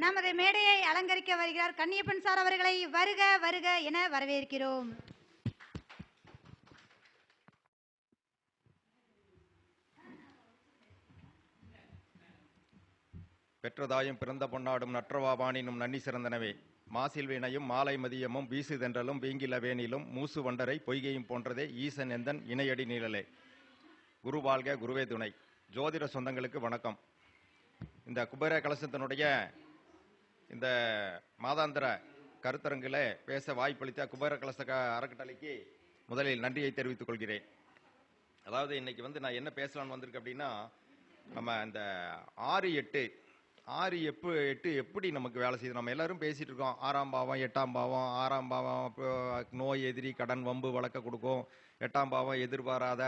நமது மேடையை அலங்கரிக்க வருகிறார் கன்னியப்பன் சார் அவர்களை வருக வருக என வரவேற்கிறோம். பெற்றதாயும் பிறந்த பொன்னாடும் நற்றவாபானினும் நன்னி சிறந்தனவே மாசில் வீணையும் மாலை மதியமும் வீசு தென்றலும் வீங்கில வேனிலும் மூசு வண்டரை பொய்கையும் போன்றதே ஈசன் எந்தன் இணையடி நீழலே. குரு வாழ்க, குருவே துணை. ஜோதிட சொந்தங்களுக்கு வணக்கம். இந்த குபேர கலசத்தினுடைய இந்த மாதாந்திர கருத்தரங்கில் பேச வாய்ப்பளித்த குபேர கலச அறக்கட்டளைக்கு முதலில் நன்றியை தெரிவித்துக் கொள்கிறேன். அதாவது இன்னைக்கு நான் என்ன பேசலான்னு வந்திருக்கு அப்படின்னா, நம்ம இந்த 6-8 எப்படி நமக்கு வேலை செய்யுது. நம்ம எல்லாரும் பேசிட்டு இருக்கோம், 6ஆம் பாவம் 8ஆம் பாவம். 6ஆம் பாவம் நோய் எதிரி கடன் வம்பு வழக்க கொடுக்கும். 8ஆம் பாவம் எதிர்பாராத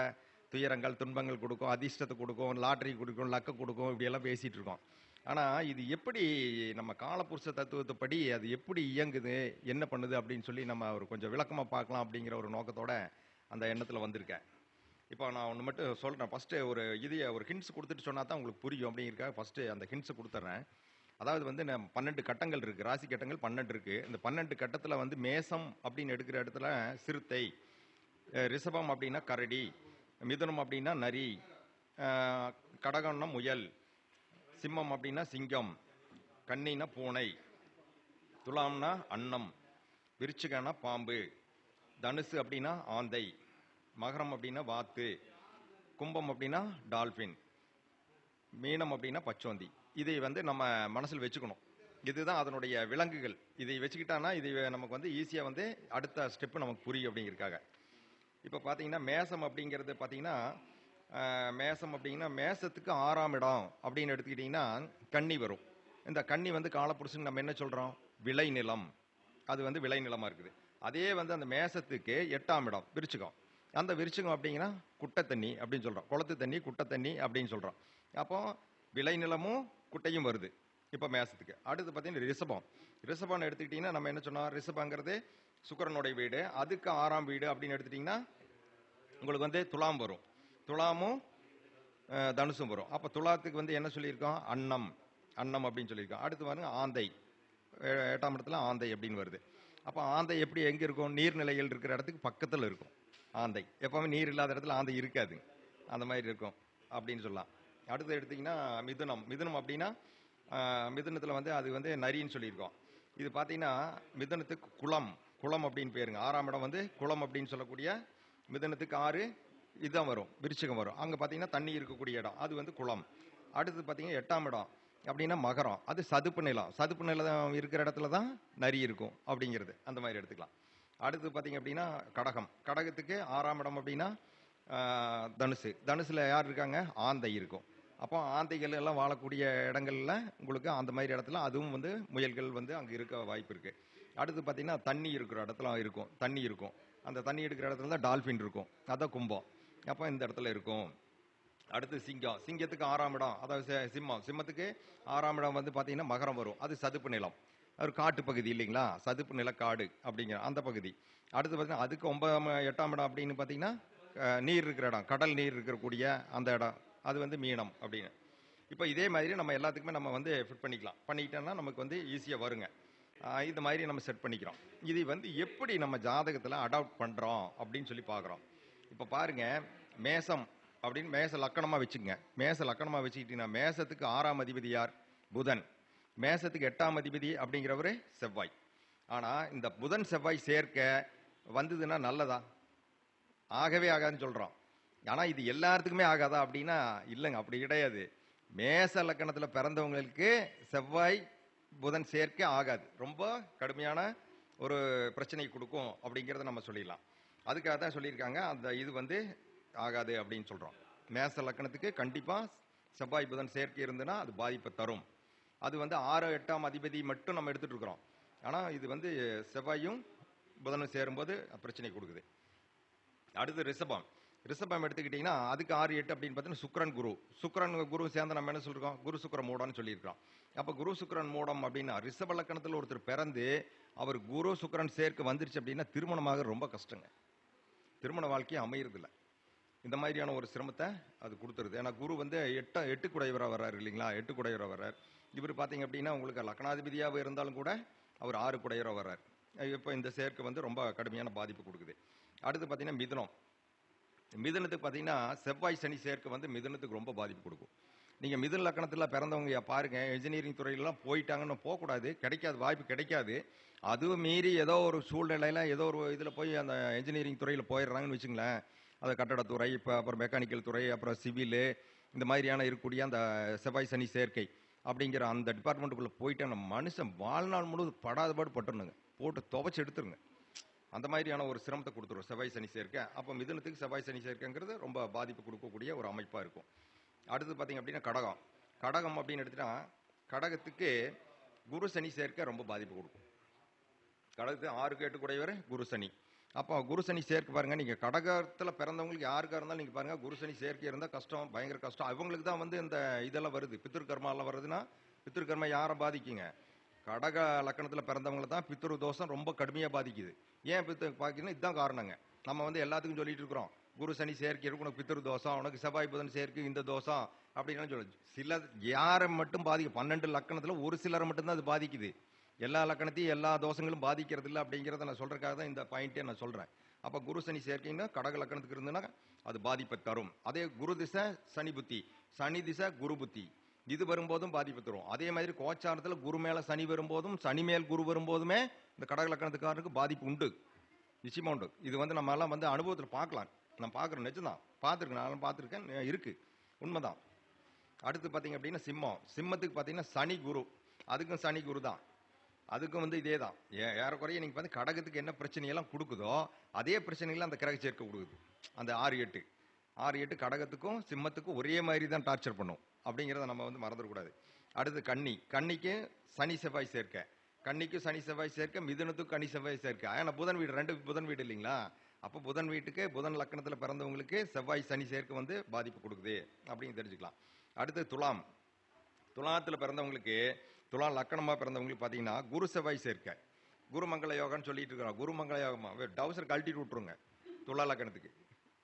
துயரங்கள் துன்பங்கள் கொடுக்கும், அதிர்ஷ்டத்தை கொடுக்கும், லாட்டரி கொடுக்கும், லக்க கொடுக்கும், இப்படியெல்லாம் பேசிட்டு இருக்கோம். ஆனால் இது எப்படி நம்ம காலபுருஷ தத்துவத்தைப்படி அது எப்படி இயங்குது, என்ன பண்ணுது அப்படின்னு சொல்லி நம்ம ஒரு கொஞ்சம் விளக்கமாக பார்க்கலாம் அப்படிங்கிற ஒரு நோக்கத்தோட அந்த எண்ணத்தில் வந்திருக்கேன். இப்போ நான் ஒன்று மட்டும் சொல்கிறேன். ஃபஸ்ட்டு ஒரு ஹிண்ட்ஸ் கொடுத்துட்டு சொன்னா தான் உங்களுக்கு புரியும் அப்படிங்கிறக்காக ஃபஸ்ட்டு அந்த ஹிண்ட்ஸை கொடுத்துட்றேன். அதாவது 12 கட்டங்கள் இருக்குது, ராசி கட்டங்கள் 12 இருக்குது. இந்த 12 கட்டத்தில் மேசம் அப்படின்னு எடுக்கிற இடத்துல சிறுத்தை, ரிஷபம் அப்படின்னா கரடி, மிதுனம் அப்படின்னா நரி, கடகம்னா முயல், சிம்மம் அப்படின்னா சிங்கம், கன்னினா பூனை, துலாம்னா அன்னம், விருச்சிகம்னா பாம்பு, தனுசு அப்படின்னா ஆந்தை, மகரம் அப்படின்னா வாத்து, கும்பம் அப்படின்னா டால்பின், மீனம் அப்படின்னா பச்சோந்தி. இதை நம்ம மனசில் வச்சுக்கணும். இதுதான் அதனுடைய விலங்குகள். இதை வச்சுக்கிட்டானா இது நமக்கு ஈஸியாக அடுத்த ஸ்டெப்பு நமக்கு புரியும் அப்படிங்கிறதுக்காக. இப்போ பார்த்தீங்கன்னா மேசம் அப்படிங்கிறது பார்த்தீங்கன்னா மேசத்துக்கு 6ஆம் இடம் அப்படின்னு எடுத்துக்கிட்டிங்கன்னா கன்னி வரும். இந்த கன்னி காலப்புருஷன் நம்ம என்ன சொல்கிறோம், விளைநிலம். அது விளைநிலமாக இருக்குது. அதே அந்த மேசத்துக்கு 8ஆம் இடம் விருச்சிகம். அந்த விருச்சிகம் அப்படிங்கன்னா குட்டை தண்ணி அப்படின்னு சொல்கிறோம், குளத்து தண்ணி குட்டை தண்ணி அப்படின்னு சொல்கிறோம். அப்போ விளைநிலமும் குட்டையும் வருது இப்போ மேசத்துக்கு. அடுத்து பார்த்தீங்கன்னா ரிஷபம்னு எடுத்துக்கிட்டிங்கன்னா நம்ம என்ன சொன்னோம், ரிஷபங்கிறது சுக்கிரனுடைய வீடு. அதுக்கு 6ஆம் வீடு அப்படின்னு எடுத்துட்டிங்கன்னா உங்களுக்கு துலாம் வரும். துலாமும் தனுசும் வரும். அப்போ துலாத்துக்கு என்ன சொல்லியிருக்கோம், அன்னம் அப்படின்னு சொல்லியிருக்கோம். அடுத்து பாருங்க ஆந்தை, 8ஆம் இடத்துல ஆந்தை அப்படின்னு வருது. அப்போ ஆந்தை எப்படி எங்கே இருக்கும், நீர்நிலைகள் இருக்கிற இடத்துக்கு பக்கத்தில் இருக்கும். ஆந்தை எப்பவுமே நீர் இல்லாத இடத்துல ஆந்தை இருக்காது, அந்த மாதிரி இருக்கும் அப்படின்னு சொல்லலாம். அடுத்து எடுத்திங்கன்னா மிதுனம் அப்படின்னா மிதுனத்தில் அது நரின்னு சொல்லியிருக்கோம். இது பார்த்தீங்கன்னா மிதுனத்துக்கு குளம் அப்படின்னு பேருங்க. 6ஆம் இடம் குளம் அப்படின்னு சொல்லக்கூடிய மிதுனத்துக்கு 6 இதுதான் வரும், விருச்சிகம் வரும். அங்கே பார்த்தீங்கன்னா தண்ணி இருக்கக்கூடிய இடம், அது குளம். அடுத்து பார்த்தீங்கன்னா 8ஆம் இடம் அப்படின்னா மகரம், அது சதுப்பு நிலம் இருக்கிற இடத்துல தான் நரி இருக்கும் அப்படிங்கிறது, அந்த மாதிரி எடுத்துக்கலாம். அடுத்து பார்த்தீங்க அப்படின்னா கடகத்துக்கு 6ஆம் இடம் அப்படின்னா தனுசில் யார் இருக்காங்க, ஆந்தை இருக்கும். அப்போ ஆந்தைகள் எல்லாம் வாழக்கூடிய இடங்கள்ல உங்களுக்கு அந்த மாதிரி இடத்துல அதுவும் முயல்கள் அங்கே இருக்க வாய்ப்பு இருக்குது. அடுத்து பார்த்தீங்கன்னா தண்ணி இருக்கிற இடத்துல இருக்கும், தண்ணி இருக்கும். அந்த தண்ணி எடுக்கிற இடத்துல தான் டால்ஃபின் இருக்கும், அதான் கும்பம். அப்போ இந்த இடத்துல இருக்கும். அடுத்து சிங்கத்துக்கு 6ஆம் இடம், அதாவது சிம்மத்துக்கு 6ஆம் இடம் பார்த்தீங்கன்னா மகரம் வரும். அது சதுப்பு நிலம், ஒரு காட்டு பகுதி இல்லைங்களா, சதுப்பு நிலக்காடு அப்படிங்கிற அந்த பகுதி. அடுத்து பார்த்தீங்கன்னா அதுக்கு 8ஆம் இடம் அப்படின்னு பார்த்தீங்கன்னா நீர் இருக்கிற இடம், கடல் நீர் இருக்கக்கூடிய அந்த இடம், அது மீனம் அப்படின்னு. இப்போ இதே மாதிரி நம்ம எல்லாத்துக்குமே நம்ம ஃபிட் பண்ணிக்கிட்டோம்னா நமக்கு ஈஸியாக வருங்க. இது மாதிரி நம்ம செட் பண்ணிக்கிறோம். இது எப்படி நம்ம ஜாதகத்தில் அடாப்ட் பண்ணுறோம் அப்படின்னு சொல்லி பார்க்குறோம். இப்போ பாருங்க, மேசம் அப்படின்னு மேச லக்கணமாக வச்சுக்கங்க. மேச லக்கணமாக வச்சுக்கிட்டீங்கன்னா மேசத்துக்கு 6ஆம் அதிபதி யார், புதன். மேசத்துக்கு 8ஆம் அதிபதி அப்படிங்கிறவரு செவ்வாய். ஆனால் இந்த புதன் செவ்வாய் சேர்க்க வந்ததுன்னா நல்லதா, ஆகவே ஆகாதுன்னு சொல்கிறோம். ஆனால் இது எல்லாத்துக்குமே ஆகாதா அப்படின்னா இல்லைங்க, அப்படி கிடையாது. மேச லக்கணத்தில் பிறந்தவங்களுக்கு செவ்வாய் புதன் சேர்க்க ஆகாது, ரொம்ப கடுமையான ஒரு பிரச்சனை கொடுக்கும் அப்படிங்கிறத நம்ம சொல்லிடலாம். அதுக்காக தான் சொல்லியிருக்காங்க அந்த இது ஆகாது அப்படின்னு சொல்கிறோம். மேச லக்கணத்துக்கு கண்டிப்பாக செவ்வாய் புதன் சேர்க்கை இருந்துன்னா அது பாதிப்பை தரும். அது 6, 8ஆம் அதிபதி மட்டும் நம்ம எடுத்துகிட்டு இருக்கிறோம். ஆனால் இது செவ்வாயும் புதனும் சேரும்போது பிரச்சனை கொடுக்குது. அடுத்து ரிஷபம் எடுத்துக்கிட்டிங்கன்னா அதுக்கு 6, 8 அப்படின்னு பார்த்தீங்கன்னா சுக்கிரன் குரு சேர்ந்து நம்ம என்ன சொல்லியிருக்கோம், குரு சுக்கிர மூடம்னு சொல்லியிருக்கிறோம். அப்போ குரு சுக்கிரன் மூடம் அப்படின்னா ரிஷப லக்கணத்தில் ஒருத்தர் பிறந்து அவர் குரு சுக்கிரன் சேர்க்க வந்துருச்சு அப்படின்னா திருமணமாக ரொம்ப கஷ்டங்க, திருமண வாழ்க்கையை அமையறதில்லை. இந்த மாதிரியான ஒரு சிரமத்தை அது கொடுத்துருது. ஏன்னா குரு 8 குடையவராக வர்றாரு இல்லைங்களா, 8 குடையவராக வர்றார். இவர் பார்த்தீங்க அப்படின்னா உங்களுக்கு லக்னாதிபதியாக இருந்தாலும் கூட அவர் 6 குடையராக வர்றார். இப்போ இந்த சேர்க்கை வந்து ரொம்ப கடுமையான பாதிப்பு கொடுக்குது. அடுத்து பார்த்தீங்கன்னா மிதுனம். மிதுனத்துக்கு பார்த்தீங்கன்னா செவ்வாய் சனி சேர்க்கை வந்து மிதுனத்துக்கு ரொம்ப பாதிப்பு கொடுக்கும். நீங்கள் மிதுன லக்கணத்தில் பிறந்தவங்க பாருங்க, இன்ஜினியரிங் துறையிலலாம் போயிட்டாங்கன்னு போகக்கூடாது, கிடைக்காது, வாய்ப்பு கிடைக்காது. அதுவும் மீறி ஏதோ ஒரு சூழ்நிலையில் ஏதோ ஒரு இதில் போய் அந்த இன்ஜினியரிங் துறையில் போயிடுறாங்கன்னு வச்சுங்களேன். அது கட்டடத்துறை, இப்போ அப்புறம் மெக்கானிக்கல் துறை, அப்புறம் சிவிலு, இந்த மாதிரியான இருக்கக்கூடிய அந்த செவ்வாய் சனி சேர்க்கை அப்படிங்கிற அந்த டிபார்ட்மெண்ட்டுக்குள்ளே போயிட்டு நம்ம மனுஷன் வாழ்நாள் முழுவதும் படாத பாடு பட்டுருணுங்க, போட்டு துவைச்சு எடுத்துருங்க. அந்த மாதிரியான ஒரு சிரமத்தை கொடுத்துரும் செவ்வாய் சனி சேர்க்கை. அப்போ மிதுனத்துக்கு செவ்வாய் சனி சேர்க்கைங்கிறது ரொம்ப பாதிப்பு கொடுக்கக்கூடிய ஒரு அமைப்பாக இருக்கும். அடுத்து பார்த்தீங்க அப்படின்னா கடகம். கடகம் அப்படின்னு எடுத்துட்டா கடகத்துக்கு குரு சனி சேர்க்கை ரொம்ப பாதிப்பு கொடுக்கும். கடகத்துக்கு 6 8 கூடையவர் குரு சனி. அப்போ குரு சனி சேர்க்கை பாருங்க, நீங்கள் கடகத்தில் பிறந்தவங்களுக்கு யாருக்கா இருந்தாலும் நீங்கள் பாருங்க, குரு சனி சேர்க்கை இருந்தால் கஷ்டம், பயங்கர கஷ்டம். அவங்களுக்கு தான் வந்து இந்த இதெல்லாம் வருது, பித்திருக்கர்மாலாம் வருதுன்னா பித்திருக்கர்மா யாரை பாதிக்குங்க? கடக லக்கணத்தில் பிறந்தவங்களை தான் பித்ரு தோஷம் ரொம்ப கடுமையாக பாதிக்குது. ஏன் பாதிக்குதுன்னா இதுதான் காரணங்க. நம்ம வந்து எல்லாத்துக்கும் சொல்லிட்டு இருக்கிறோம், குரு சனி சேர்க்கை இருக்கு, உனக்கு பித்ரு தோஷம், உனக்கு செவ்வாய் புதன் சேர்க்கை இந்த தோஷம் அப்படின்னு சொல்லு. சில யாரை மட்டும் பாதிக்கும், 12 லக்கணத்தில் ஒரு சிலரை மட்டும்தான் அது பாதிக்குது. எல்லா லக்கணத்தையும் எல்லா தோஷங்களும் பாதிக்கிறது இல்லை அப்படிங்கிறத நான் சொல்றதுக்காக தான் இந்த பாயிண்டே நான் சொல்றேன். அப்போ குரு சனி சேர்க்கைன்னா கடக லக்கணத்துக்கு இருந்துன்னா அது பாதிப்பை தரும். அதே குரு திசை சனி புத்தி, சனி திசை குரு புத்தி, இது வரும்போதும் பாதிப்பு தரும். அதே மாதிரி கோச்சாரத்தில் குரு மேல சனி வரும்போதும் சனி மேல் குரு வரும்போதுமே இந்த கடக லக்கணத்துக்காரருக்கு பாதிப்பு உண்டு, நிச்சயமா உண்டு. இது வந்து நம்ம எல்லாம் வந்து அனுபவத்தில் பார்க்கலாம். நான் பார்க்குறேன், நிஜம்தான், பார்த்துருக்கேன், நானும் பார்த்துருக்கேன், இருக்கு, உண்மைதான். அடுத்து பார்த்தீங்க அப்படின்னா சிம்மம். சிம்மத்துக்கு பார்த்தீங்கன்னா சனி குரு, அதுக்கும் சனி குரு தான், அதுக்கும் வந்து இதே தான். ஏறக்குறைய நீங்கள் பார்த்து கடகத்துக்கு என்ன பிரச்சனையெல்லாம் கொடுக்குதோ அதே பிரச்சனைகள் அந்த கிரக சேர்க்கை கொடுக்குது. அந்த 6 8 கடகத்துக்கும் சிம்மத்துக்கும் ஒரே மாதிரி தான் டார்ச்சர் பண்ணும் அப்படிங்கிறத நம்ம வந்து மறந்துடக்கூடாது. அடுத்து கன்னி. கன்னிக்கு சனி செவ்வாய் சேர்க்கை, கன்னிக்கும் சனி செவ்வாய் சேர்க்கை, மிதுனத்துக்கும் கனி செவ்வாய் சேர்க்கை. ஆனால் புதன் வீடு, 2 புதன் வீடு இல்லைங்களா? அப்போ புதன் வீட்டுக்கு புதன் லக்கணத்தில் பிறந்தவங்களுக்கு செவ்வாய் சனி சேர்க்கை வந்து பாதிப்பு கொடுக்குது அப்படின்னு தெரிஞ்சுக்கலாம். அடுத்து துலாம். துலாத்தில் பிறந்தவங்களுக்கு, துலாம் லக்கணமாக பிறந்தவங்களுக்கு பார்த்தீங்கன்னா குரு செவ்வாய் சேர்க்கை, குருமங்கள யோகான்னு சொல்லிட்டு இருக்கிறோம். குருமங்கள யோகமா டவுசர் கழட்டிட்டு விட்டுருங்க துலா லக்கணத்துக்கு.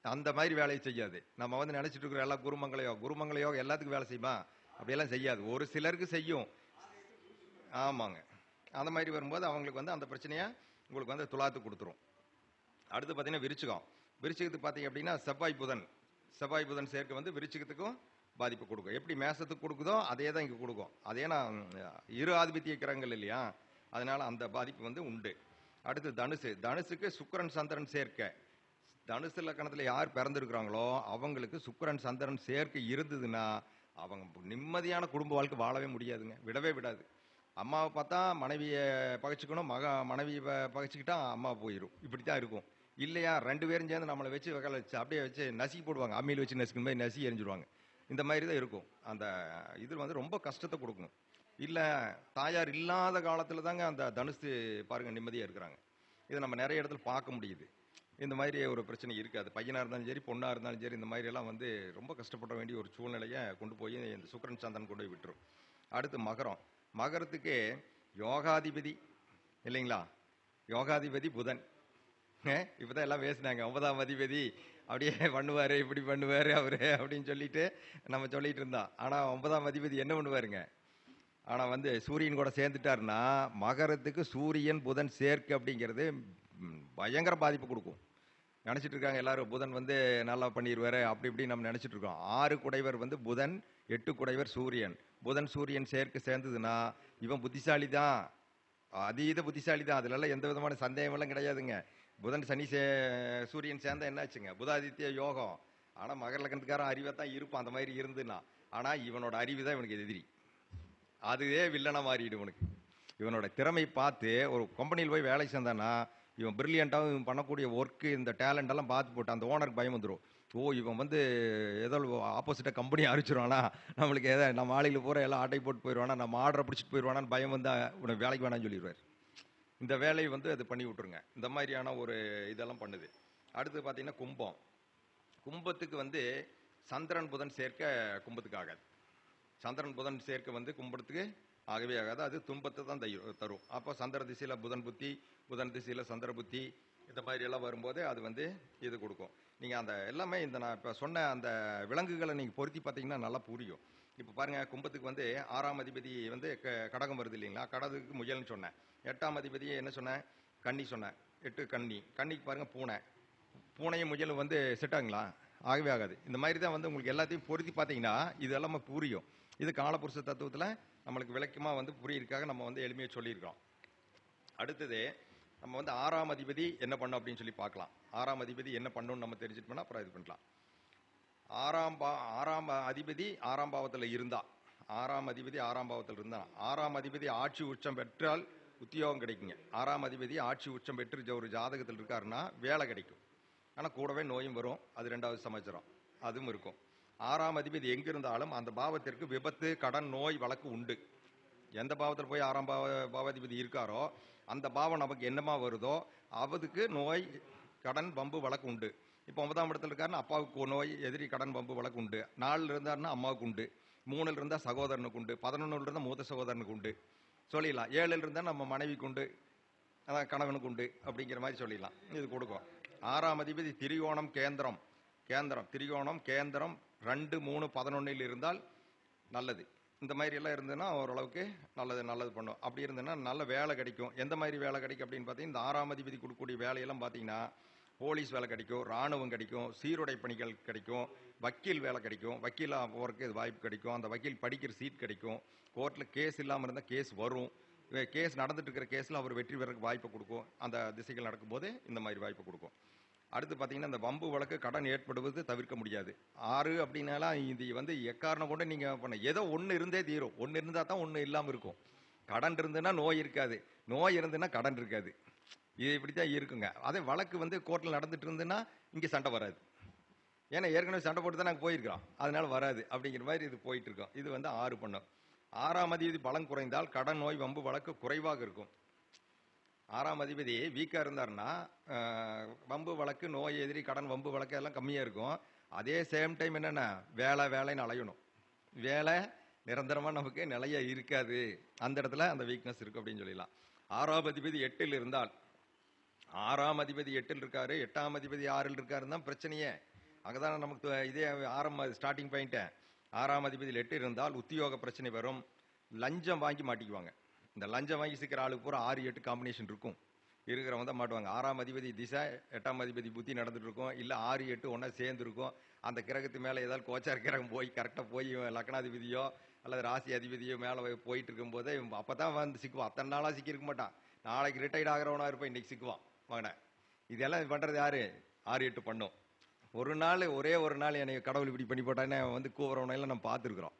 அந்த மாதிரி வேலையை செய்யாது. நம்ம வந்து நினைச்சிட்டு இருக்கிற எல்லாம் குருமங்கள யோகம், குருமங்கள யோகம் எல்லாத்துக்கும் வேலை செய்யுமா? அப்படியெல்லாம் செய்யாது, ஒரு சிலருக்கு செய்யும். ஆமாங்க. அந்த மாதிரி வரும்போது அவங்களுக்கு வந்து அந்த பிரச்சனையை உங்களுக்கு வந்து துலாத்துக்கு கொடுத்துரும். அடுத்து பார்த்தீங்கன்னா விருச்சிகம். விருச்சிகத்துக்கு பார்த்தீங்க அப்படின்னா செவ்வாய் புதன், செவ்வாய் புதன் சேர்க்கை வந்து விருச்சிகத்துக்கும் பாதிப்பு கொடுக்கும். எப்படி மேசத்துக்கு கொடுக்குதோ அதே தான் இங்கே கொடுக்கும். அதே நான் இரு ஆதிபத்திய கிரகங்கள் இல்லையா, அதனால அந்த பாதிப்பு வந்து உண்டு. அடுத்து தனுசு. தனுசுக்கு சுக்கிரன் சந்திரன் சேர்க்கை. தனுசு லக்கணத்தில் யார் பிறந்திருக்கிறாங்களோ அவங்களுக்கு சுக்கிரன் சந்திரன் சேர்க்கை இருந்ததுன்னா அவங்க நிம்மதியான குடும்ப வாழ்க்கை வாழவே முடியாதுங்க, விடவே விடாது. அம்மாவை பார்த்தா மனைவியை பகைச்சிக்கணும், மனைவியை பகைச்சிக்கிட்டா அம்மா போயிடும், இப்படி தான் இருக்கும். இல்லையா 2 பேரும் சேர்ந்து நம்மளை வச்சு வச்சு அப்படியே வச்சு நசுக்கி போடுவாங்க, அம்மியில் வச்சு நசுக்கும் போது நசி எரிஞ்சிடுவாங்க. இந்த மாதிரி தான் இருக்கும். அந்த இது வந்து ரொம்ப கஷ்டத்தை கொடுக்கும். இல்லை தாயார் இல்லாத காலத்தில் தாங்க அந்த தனுசு பாருங்க நிம்மதியாக இருக்கிறாங்க. இதை நம்ம நிறைய இடத்துல பார்க்க முடியுது. இந்த மாதிரி ஒரு பிரச்சனை இருக்குது. அது பையனாக இருந்தாலும் சரி, பொண்ணாக இருந்தாலும் சரி, இந்த மாதிரி எல்லாம் வந்து ரொம்ப கஷ்டப்பட வேண்டிய ஒரு சூழ்நிலையை கொண்டு போய் இந்த சுக்கிரன் சந்திரன் கொண்டு போய் விட்டுரும். அடுத்து மகரம். மகரத்துக்கு யோகாதிபதி இல்லைங்களா, யோகாதிபதி புதன். இப்போதான் எல்லாம் பேசினாங்க 9ஆம் அதிபதி அப்படியே பண்ணுவாரு, இப்படி பண்ணுவாரு அவரு அப்படின்னு சொல்லிட்டு நம்ம சொல்லிட்டு இருந்தோம். ஆனா 9ஆம் அதிபதி என்ன பண்ணுவாருங்க? ஆனா வந்து சூரியன் கூட சேர்ந்துட்டாருன்னா மகரத்துக்கு சூரியன் புதன் சேர்க்கை அப்படிங்கிறது பயங்கர பாதிப்பு கொடுக்கும். நினைச்சிட்டு இருக்காங்க எல்லாரும் புதன் வந்து நல்லா பண்ணிடுவாரு அப்படி இப்படி நம்ம நினைச்சிட்டு இருக்கோம். 6 குடைவர் வந்து புதன், 8 குடைவர் சூரியன். புதன் சூரியன் சேர்க்கை சேர்ந்ததுன்னா இவன் புத்திசாலி தான், அதீத புத்திசாலி தான், அதுல எல்லாம் எந்த விதமான சந்தேகம் எல்லாம் கிடையாதுங்க. புதன் சனி சூரியன் சேர்ந்தா என்னாச்சுங்க, புதாதித்ய யோகம். ஆனா மகர லக்னத்துக்காரன் அறிவை தான் இருப்பான் அந்த மாதிரி இருந்துன்னா. ஆனா இவனோட அறிவு தான் இவனுக்கு எதிரி, அதுவே வில்லனா மாறிடும் இவனுக்கு. இவனோட திறமை பார்த்து ஒரு கம்பெனியில் போய் வேலை சேர்ந்தானா இவன் பிரில்லியண்டாகவும் இவன் பண்ணக்கூடிய ஒர்க்கு இந்த டேலண்ட் எல்லாம் பார்த்து போட்டு அந்த ஓனருக்கு பயம் வந்துடும். ஓ இவன் வந்து ஏதோ ஆப்போசிட்டாக கம்பெனி அரிச்சிருவானா, நம்மளுக்கு ஏதோ நம்ம ஆளுகளை பூரா எல்லாம் ஆட்டை போட்டு போயிடுவானா, நம்ம ஆர்டரை பிடிச்சிட்டு போயிடுவானான்னு பயம் வந்து உனக்கு வேலைக்கு வேணாம்னு சொல்லிடுவார். இந்த வேலையை வந்து அது பண்ணி விட்டுருங்க. இந்த மாதிரியான ஒரு இதெல்லாம் பண்ணுது. அடுத்து பார்த்தீங்கன்னா கும்பம். கும்பத்துக்கு வந்து சந்திரன் புதன் சேர்க்க கும்பத்துக்கு ஆகாது. சந்திரன் புதன் சேர்க்கை வந்து கும்பத்துக்கு ஆகவே ஆகாது, அது துன்பத்தை தான் தரும். அப்போ சந்திர திசையில் புதன் புத்தி, புதன் திசையில் சந்திர புத்தி, இந்த மாதிரி எல்லாம் வரும்போது அது வந்து இது கொடுக்கும். நீங்கள் அந்த எல்லாமே இந்த நான் இப்போ சொன்ன அந்த விலங்குகளை நீங்கள் பொருத்தி பார்த்தீங்கன்னா நல்லா புரியும். இப்போ பாருங்க, கும்பத்துக்கு வந்து 6ஆம் அதிபதி வந்து கடகம் வருது இல்லைங்களா? கடகத்துக்கு முயல்னு சொன்னேன். 8ஆம் அதிபதி என்ன சொன்னேன்? கன்னி சொன்னேன். 8 கன்னி. கன்னிக்கு பாருங்க பூனை. பூனையும் முயலும் வந்து செட் ஆகுங்களா? ஆகவே ஆகாது. இந்த மாதிரி தான் வந்து உங்களுக்கு எல்லாத்தையும் பொருத்தி பார்த்தீங்கன்னா, இது எல்லாமே புரியும். இது காலபுருஷ தத்துவத்துல நம்மளுக்கு விளக்கமா வந்து புரியறதுக்காக நம்ம வந்து எளிமையா சொல்லியிருக்கோம். அடுத்தது நம்ம வந்து 6ஆம் அதிபதி என்ன பண்ணும் அப்படின்னு சொல்லி பார்க்கலாம். 6ஆம் அதிபதி என்ன பண்ணும்னு நம்ம தெரிஞ்சுட்டோம்னா அப்புறம் இது பண்ணலாம். 6ஆம் அதிபதி 6ஆம் பாவத்தில் இருந்தா, 6ஆம் அதிபதி 6ஆம் பாவத்தில் இருந்தா, 6ஆம் அதிபதி ஆட்சி உச்சம் பெற்றால் உத்தியோகம் கிடைக்குங்க. 6ஆம் அதிபதி ஆட்சி உச்சம் பெற்று ஒரு ஜாதகத்தில் இருக்காருன்னா வேலை கிடைக்கும். ஆனால் கூடவே நோயும் வரும். அது 2வது சமாச்சாரம், அதுவும் இருக்கும். 6ஆம் அதிபதி எங்க இருந்தாலும் அந்த பாவத்திற்கு விபத்து, கடன், நோய், வழக்கு உண்டு. எந்த பாவத்தில் போய் 6ஆம் பாவாதிபதி இருக்காரோ அந்த பாவம் நமக்கு என்னமா வருதோ அவதுக்கு நோய், கடன், வம்பு, வழக்கு உண்டு. இப்போ 9ஆம் இடத்துல இருக்காருன்னா அப்பாவுக்கு நோய், எதிரி, கடன், வம்பு, வழக்கு உண்டு. 4ல் இருந்தாருன்னா அம்மாவுக்கு உண்டு. 3ல் இருந்தால் சகோதரனுக்கு உண்டு. 11ல் இருந்தால் மூத்த சகோதரனுக்கு உண்டு சொல்லிடலாம். 7ல் இருந்தால் நம்ம மனைவிக்கு உண்டு, அதான் கணவனுக்கு உண்டு அப்படிங்கிற மாதிரி சொல்லிடலாம். இது கொடுக்கும். 6ஆம் அதிபதி திரிகோணம், கேந்திரம், திரிகோணம், கேந்திரம் 2, 3, 11ல் இருந்தால் நல்லது. இந்த மாதிரி எல்லாம் இருந்ததுன்னா ஓரளவுக்கு நல்லது பண்ணும். அப்படி இருந்ததுன்னா நல்ல வேலை கிடைக்கும். எந்த மாதிரி வேலை கிடைக்கும் அப்படின்னு பார்த்தீங்கன்னா, இந்த 6ஆம் அதிபதி கொடுக்கக்கூடிய வேலையெல்லாம் பார்த்தீங்கன்னா போலீஸ் வேலை கிடைக்கும், ராணுவம் கிடைக்கும், சீருடை பணிகள் கிடைக்கும், வக்கீல் வேலை கிடைக்கும், வக்கீலாக போகிறதுக்கு இது வாய்ப்பு கிடைக்கும். அந்த வக்கீல் படிக்கிற சீட் கிடைக்கும். கோர்ட்டில் கேஸ் இல்லாமல் இருந்தால் கேஸ் வரும். கேஸ் நடந்துட்டு இருக்கிற கேஸில் அவர் வெற்றி பெறக்கு வாய்ப்பை கொடுக்கும். அந்த திசைகள் நடக்கும்போது இந்த மாதிரி வாய்ப்பை கொடுக்கும். அடுத்து பார்த்தீங்கன்னா, இந்த வம்பு, வழக்கு, கடன் ஏற்படுவது தவிர்க்க முடியாது. 6 அப்படின்னாலாம் இது வந்து எக்காரணம் கொண்டு நீங்கள் பண்ண ஏதோ ஒன்று இருந்தே தீரும். ஒன்று இருந்தால் தான் ஒன்று இல்லாமல் இருக்கும். கடன் இருந்துன்னா நோய் இருக்காது, நோய் இருந்துன்னா கடன் இருக்காது. இது இப்படி தான் இருக்குங்க. அதே வழக்கு வந்து கோர்ட்டில் நடந்துட்டு இருந்துன்னா இங்கே சண்டை வராது. ஏன்னா ஏற்கனவே சண்டை போட்டு தான் நாங்கள் போயிருக்கிறோம், அதனால வராது. அப்படிங்கிற மாதிரி இது போயிட்டு இருக்கோம். இது வந்து 6 பண்ணும். 6ஆம் அதிபதி பலம் குறைந்தால் கடன், நோய், வம்பு, வழக்கு குறைவாக இருக்கும். 6ஆம் அதிபதி வீக்காக இருந்தாருன்னா வம்பு, வழக்கு, நோய், எதிரி, கடன், வம்பு, வழக்கு எல்லாம் கம்மியாக இருக்கும். அதே சேம் டைம் என்னென்ன வேலைன்னு அலையணும். வேலை நிரந்தரமாக நமக்கு நிலைய இருக்காது. அந்த இடத்துல அந்த வீக்னஸ் இருக்கு அப்படின்னு சொல்லிடலாம். 6ஆம் அதிபதி 8ல் இருந்தால், 6ஆம் அதிபதி 8ல் இருக்காரு, 8ஆம் அதிபதி 6ல் இருக்காருன்னு தான் பிரச்சனையே. அங்கதானே நமக்கு இதே ஸ்டார்டிங் பாயிண்ட். 6ஆம் அதிபதியில் 8 இருந்தால் உத்தியோக பிரச்சனை வரும். லஞ்சம் வாங்கி மாட்டிக்குவாங்க. இந்த லஞ்சம் வாங்கி சிக்கிற ஆளுக்கு பூரா 6, 8 காம்பினேஷன் இருக்கும். இருக்கிறவங்க தான் மாட்டுவாங்க. 6ஆம் அதிபதி திசை, 8ஆம் அதிபதி புத்தி நடந்துட்டு இருக்கும். இல்லை 6, 8 ஒன்றா சேர்ந்து இருக்கும். அந்த கிரகத்து மேலே ஏதாவது கோச்சார் கிரகம் போய் கரெக்டாக போய் லக்னாதிபதியோ அல்லது ராசி அதிபதியோ மேலே போயிட்டு இருக்கும்போதே அப்போ தான் வந்து சிக்குவான். அத்தனை நாளாக சிக்கியிருக்க மாட்டான். நாளைக்கு ரிட்டையர்ட் ஆகிறவனா இருப்பான், இன்னைக்கு சிக்குவான் மகனை. இதெல்லாம் பண்ணுறது யாரு? 6, 8 பண்ணும். ஒரே ஒரு நாள் என்னை கடவுள் இப்படி பண்ணி போட்டானே வந்து கூவுறவனையெல்லாம் நம்ம பார்த்துருக்குறோம்.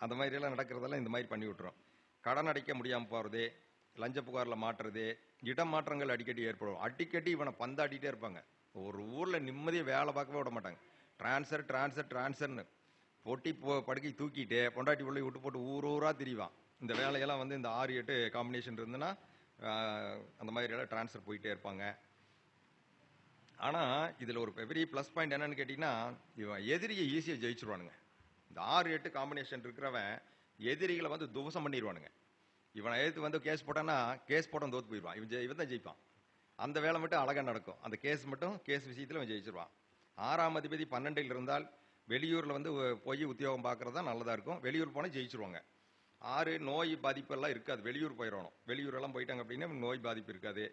அந்த மாதிரி எல்லாம் நடக்கிறதெல்லாம் இந்த மாதிரி பண்ணி விட்டுரும். கடன் அடைக்க முடியாமல் போகிறது, லஞ்ச புகாரில் மாட்டுறது, இடம் மாற்றங்கள் அடிக்கடி ஏற்படும். அடிக்கடி இவனை பந்தாடிட்டே இருப்பாங்க. ஒரு ஊரில் நிம்மதியை வேலை பார்க்கவே விட மாட்டாங்க. டிரான்ஸ்ஃபர்னு பொட்டி படுக்கை தூக்கிட்டு பொண்டாட்டி பிள்ளை விட்டு போட்டு ஊராக திரிவான். இந்த வேலையெல்லாம் வந்து இந்த 6, 8 காம்பினேஷன் இருந்துன்னா அந்த மாதிரி எல்லாம் டிரான்ஸ்ஃபர் போயிட்டே இருப்பாங்க. ஆனால் இதில் ஒரு பெரிய ப்ளஸ் பாயிண்ட் என்னன்னு கேட்டிங்கன்னா, இவன் எதிரியை ஈஸியாக ஜெயிச்சிருவானுங்க. இந்த 6, 8 காம்பினேஷன் இருக்கிறவன் எதிரிகளை வந்து துவசம் பண்ணிடுவானுங்க. இவனை எதிர்த்து வந்து கேஸ் போட்டான்னா கேஸ் போட்டான் தோத்து போயிடுவான். இவன் தான் ஜெயிப்பான். அந்த வேலை மட்டும் அழகாக நடக்கும். அந்த கேஸ் விஷயத்தில் அவன் ஜெயிச்சிருவான். 6ஆம் அதிபதி 12ல் இருந்தால் வெளியூரில் வந்து போய் உத்தியோகம் பார்க்குறது தான் நல்லதாக இருக்கும். வெளியூர் போனால் ஜெயிச்சிருவாங்க. 6 நோய் பாதிப்பெல்லாம் இருக்காது. வெளியூர் போயிடணும். வெளியூரெல்லாம் போயிட்டாங்க அப்படின்னா நோய் பாதிப்பு இருக்காது.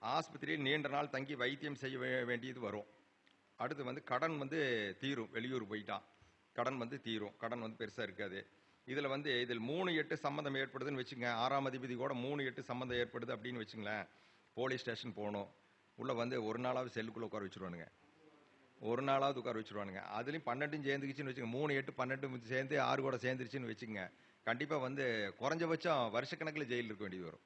ஆஸ்பத்திரியில் நீண்ட நாள் தங்கி வைத்தியம் செய்ய வேண்டியது வரும். அடுத்து வந்து கடன் வந்து தீரும். வெளியூர் போயிட்டான் கடன் வந்து தீரும். கடன் வந்து பெருசாக இருக்காது. இதில் 3, 8 சம்மந்தம் ஏற்படுதுன்னு வச்சுங்க. 6ஆம் அதிபதி கூட 3, 8 சம்மந்தம் ஏற்படுது அப்படின்னு வச்சுங்களேன். போலீஸ் ஸ்டேஷன் போகணும். உள்ளே வந்து ஒரு நாளாவது செல்லுக்குள்ளே உட்கார வச்சுருவானுங்க. அதுலேயும் 12 சேர்ந்துக்குச்சின்னு வச்சுங்க. 3, 8, 12 சேர்ந்து 6 கூட சேர்ந்துருச்சுன்னு வச்சுங்க. கண்டிப்பாக வந்து குறைஞ்சபட்சம் வருஷக்கணக்கில் ஜெயிலில் இருக்க வேண்டியது வரும்.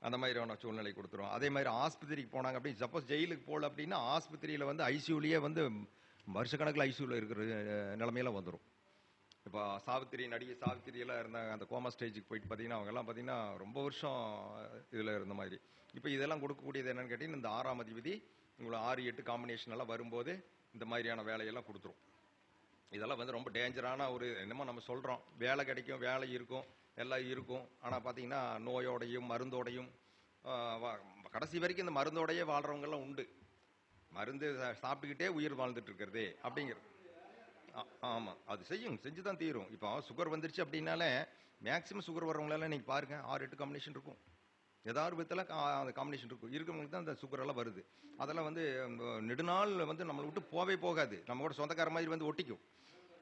அந்த மாதிரியான சூழ்நிலை கொடுத்துரும். அதே மாதிரி ஆஸ்பத்திரிக்கு போனாங்க அப்படின்னு சப்போஸ் ஜெயிலுக்கு போகல அப்படின்னா ஆஸ்பத்திரியில் வந்து ஐசியூலேயே வந்து வருஷக்கணக்கில் ஐசியூவில் இருக்கிற நிலைமையெல்லாம் வந்துடும். இப்போ நடிகை சாவித்திரியெல்லாம் இருந்தாங்க. அந்த கோமா ஸ்டேஜுக்கு போயிட்டு பார்த்தீங்கன்னா அவங்கெல்லாம் பார்த்தீங்கன்னா ரொம்ப வருஷம் இதில் இருந்த மாதிரி. இப்போ இதெல்லாம் கொடுக்கக்கூடியது என்னன்னு கேட்டிங்கன்னா, இந்த 6ஆம் அதிபதி உங்களை 6, 8 காம்பினேஷன் எல்லாம் வரும்போது இந்த மாதிரியான வேலையெல்லாம் கொடுத்துரும். இதெல்லாம் வந்து ரொம்ப டேஞ்சரான ஒரு என்னமோ நம்ம சொல்கிறோம். வேலை கிடைக்கும், வேலை இருக்கும், எல்லாம் இருக்கும். ஆனால் பார்த்தீங்கன்னா நோயோடையும் மருந்தோடையும் கடைசி வரைக்கும் இந்த மருந்தோடையே வாழ்கிறவங்கெல்லாம் உண்டு. மருந்து சாப்பிட்டுக்கிட்டே உயிர் வாழ்ந்துட்டு இருக்கிறது அப்படிங்கிறது. ஆமா. அது செஞ்சு தான் தீரும். இப்போ சுகர் வந்துருச்சு அப்படின்னாலே, மேக்ஸிமம் சுகர் வர்றவங்களெல்லாம் நீங்க பாருங்க 6, 8 காம்பினேஷன் இருக்கும். ஏதாவது ஒரு விதத்துல அந்த காம்பினேஷன் இருக்கும். இருக்கிறவங்களுக்கு தான் அந்த சுகர் எல்லாம் வருது. அதெல்லாம் வந்து நெடுநாள் வந்து நம்மள விட்டு போவே போகாது. நம்ம கூட சொந்தக்கார மாதிரி வந்து ஒட்டிக்கும்.